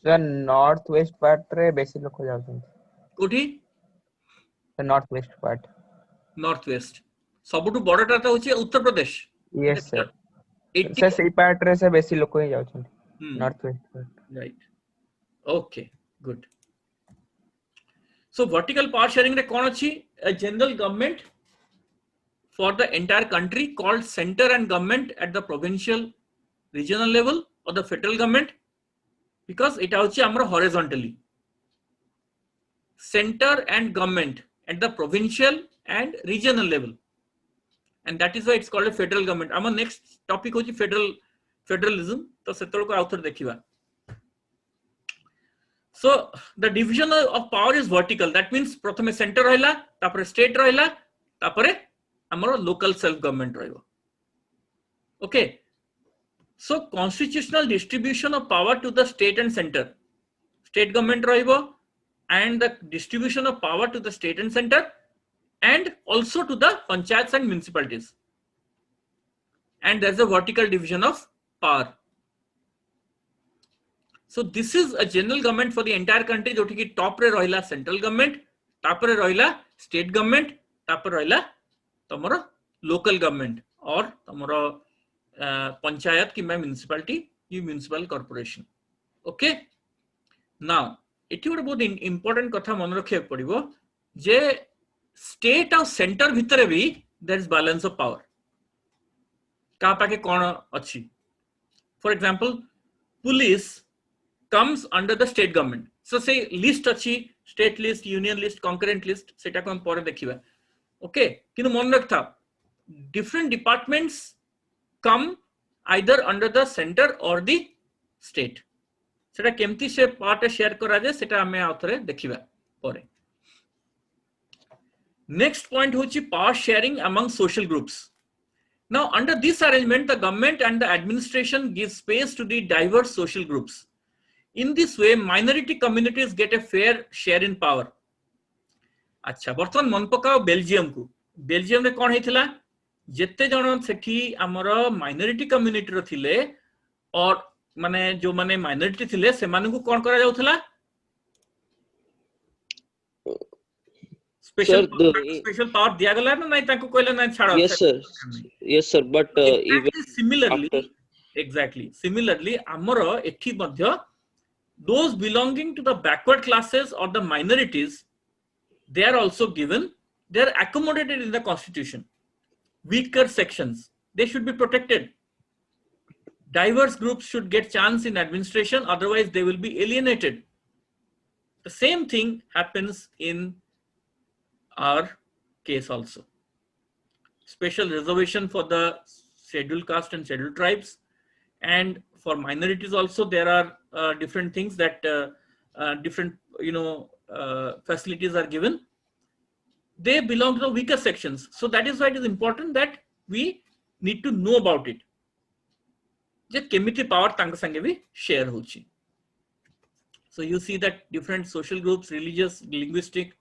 सर नॉर्थ वेस्ट पार्ट रे बेसी लोक जाउछन कोठी north west part north west सबुटु बड़टा तो होची Uttar Pradesh yes sir sir सही पार्ट रे से बेसी लोक ही जाउछन north west part right okay good so vertical power sharing रे कोन अछि a general government for the entire country called centre and government at the provincial regional level or the federal government because it होची हमर horizontally centre and government at the provincial and regional level and that is why it's called a federal government our next topic hochi federalism to setol ko author dekhiba so the division of power is vertical that means prathame center rahila tapare state rahila tapare amar local self government rahibo okay so constitutional distribution of power to the state and center state government rahibo and the distribution of power to the state and center and also to the panchayats and municipalities and there's a vertical division of power so this is a general government for the entire country joti ki top re rahila central government tapare rahila state government tapare rahila tomaro local government or tomaro panchayat kimba municipality ki municipal corporation okay now eighty गोटे बहुत important कथा मन रखिया पड़िबो जे state और centre भितरे भी there is balance of power का पाके कोन अछि for example police comes under the state government so से लिस्ट अछि state list union list concurrent list सेटा को हम परे देखिबा ओके किनु मन रखता different departments come either under the centre और द स्टेट सेटा केमती से पार्ट शेयर करा जाय सेटा हमें आउथरे देखिबा परे नेक्स्ट पॉइंट होची power sharing among social groups now under this arrangement the government and the administration give space to the diverse social groups in this way minority communities get a fair share in power अच्छा वर्तमान मन पकाओ Belgium को Belgium रे कोन हेतिला जेते जण सेठी हमर minority community रो थिले और माने जो माने माइनॉरिटी थिले से माने को कोन करा जाउथला Sir, स्पेशल पावर दिया गला ना नहीं ताको कहले ना छाड़ो yes sir, but even exactly similarly amaro ethi madhya those belonging to the backward classes or the minorities, they are also given, they are accommodated in the constitution. Weaker sections, they should be protected. Diverse groups should get chance in administration, otherwise they will be alienated. The same thing happens in our case also. Special reservation for the scheduled caste and scheduled tribes, and for minorities also there are different things that different facilities are given. They belong to the weaker sections, so that is why it is important that we need to know about it. Je kemiti power tanga sange bhi share hochi. So you see that different social groups, religious, linguistic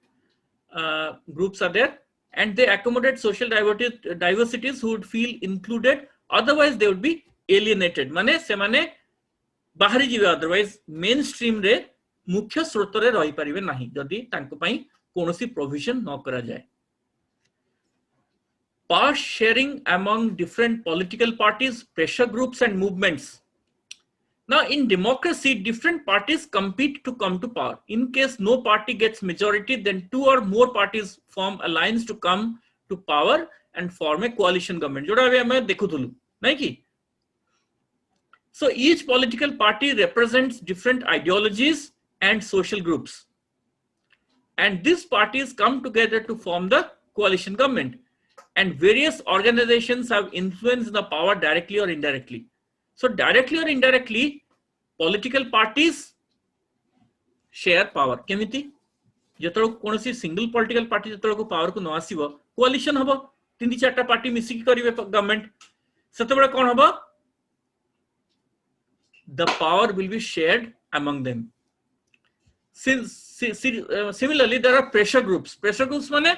groups are there, and they accommodate social diversities who would feel included, otherwise they would be alienated. Mane se mane bahari jibe, otherwise mainstream re mukhya srotore rahi paribe nahi jodi tanko pai konosi provision न करा जाए. Power sharing among different political parties, pressure groups and movements. Now in democracy, different parties compete to come to power. In case no party gets majority, then two or more parties form alliance to come to power and form a coalition government. जोड़ा अभी हमें देखो थुलु, नहीं की? So each political party represents different ideologies and social groups. And these parties come together to form the coalition government. And various organizations have influenced the power directly or indirectly. So directly or indirectly, political parties share power. केमिति? जेतरो कोनोसी single political party जेतरो को power को न आसीबो, coalition हबो, तीन चारटा party मिसिकी करिवे government. सेतबेले कोन हबो? The power will be shared among them. Similarly, there are pressure groups. Pressure groups माने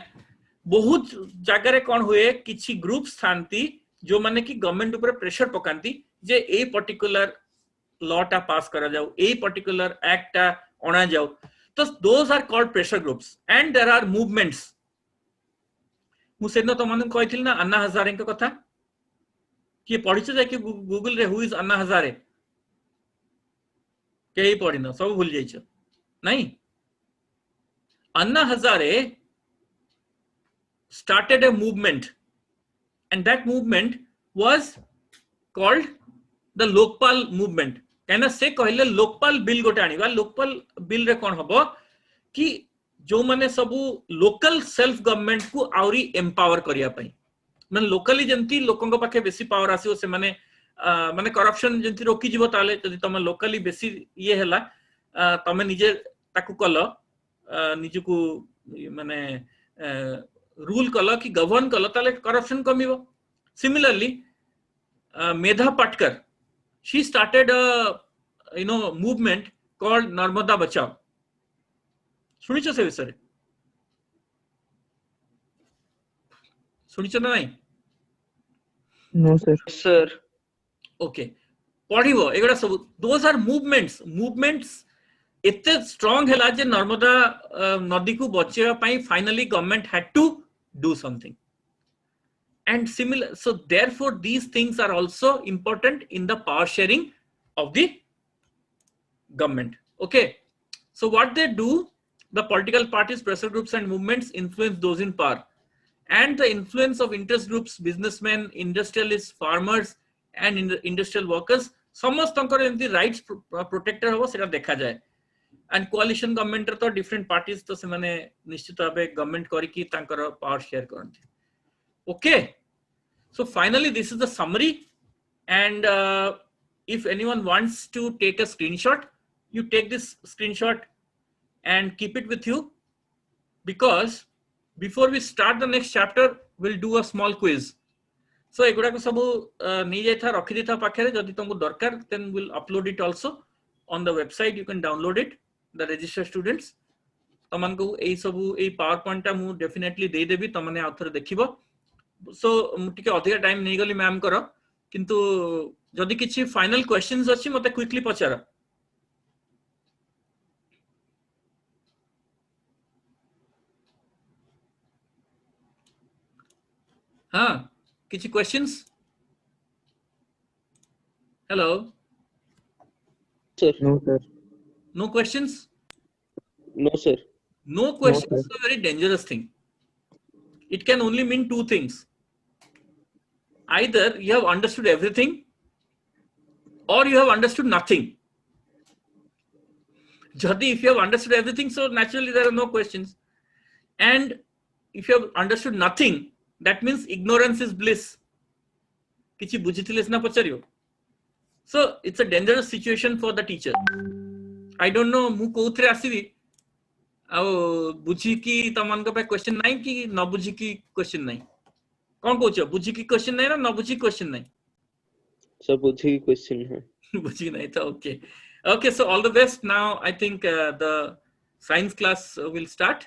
बहुत जगह रे कौन हुए किछि ग्रुप्स थांती जो माने कि गवर्नमेंट ऊपर प्रेशर पकांती जे ए पर्टिकुलर लॉ टा पास करा जाओ, ए पर्टिकुलर एक्ट टा अणा जाओ. तो those are called pressure groups. And there are movements. मु सेनो तो माने कहथिल ना अन्ना हजारे के कथा कि पढिछ जाय कि गूगल रे हु इज अन्ना हजारे केही पढिन सब भूल जाइछ नहीं. Anna Hazare started a movement, and that movement was called the Lokpal movement. कहना से कहले लोकपाल बिल गोटे आनिबा. लोकपाल बिल रे कोन हबो कि जो माने सबु लोकल सेल्फ गवर्नमेंट को आउरी एम्पावर करिया पई, माने लोकली जंती लोकंग पाखे बेसी पावर आसीओ, से माने माने करप्शन जंती रोकी जिवो. ताले जदि तमे लोकली बेसी ये हला तमे निजे ताकू कलो निजकू माने रूल कल कि गवर्न कल ताले corruption कमिबो. Similarly, Medha Patkar, she started a movement called Narmada Bachao. सुनिଛ से विषय? सुनिଛ ना नहीं? No sir. sir, Okay. पढ़िबो एगुडा सब. Those are movements. Movements इतने strong है जे नर्मदा नदी को बचेवा पाई finally government had to do something. And similar, so therefore these things are also important in the power sharing of the government. Okay, so what they do, the political parties, pressure groups and movements influence those in power, and the influence of interest groups, businessmen, industrialists, farmers and industrial workers, समस्तंकर एमती rights protector हो सेटा देखा जाए. And coalition government तो different parties तो सेमाने निश्चित भावे government करिकी तांकर power share करंती. Okay, so finally this is the summary, and if anyone wants to take a screenshot, you take this screenshot and keep it with you, because before we start the next chapter we'll do a small quiz. So एगुडा को सब नहीं जाय था रखि देथा पाखरे, जदि तुमको दरकार then we'll upload it also on the website. You can download it, the registered students. तमन को ए सब ए पावर पॉइंट टा मु डेफिनेटली दे देबी, तमने आउथर देखिबो. सो टिके अधिक टाइम नहीं गली मैम करो किंतु जदि किछि फाइनल क्वेश्चंस अछि मते क्विकली पचार हाँ किछि questions hello Sir. No, sir. No questions No, sir. no question sir. is a very dangerous thing. It can only mean two things. Either you have understood everything or you have understood nothing. Jadi, if you have understood everything, so naturally there are no questions. And if you have understood nothing, that means ignorance is bliss. Kichi bujhitile sina pachariyo. So it's a dangerous situation for the teacher. I don't know mu kouthre asibi. ଆଉ ବୁଝିକି ତମାନଙ୍କ ପାଇଁ question ନାହିଁ କି ନ ବୁଝିକି question ନାହିଁ କଣ କହୁଛ ବୁଝିକି କ୍ୱେଶ୍ଚନ ନାହିଁ ନା ନ ବୁଝିକି କ୍ୱେଶ୍ଚନ ନାହିଁ Sir, बुझी question है. बुझिकी ନାହିଁ ତ okay so all the best now I think the science class will start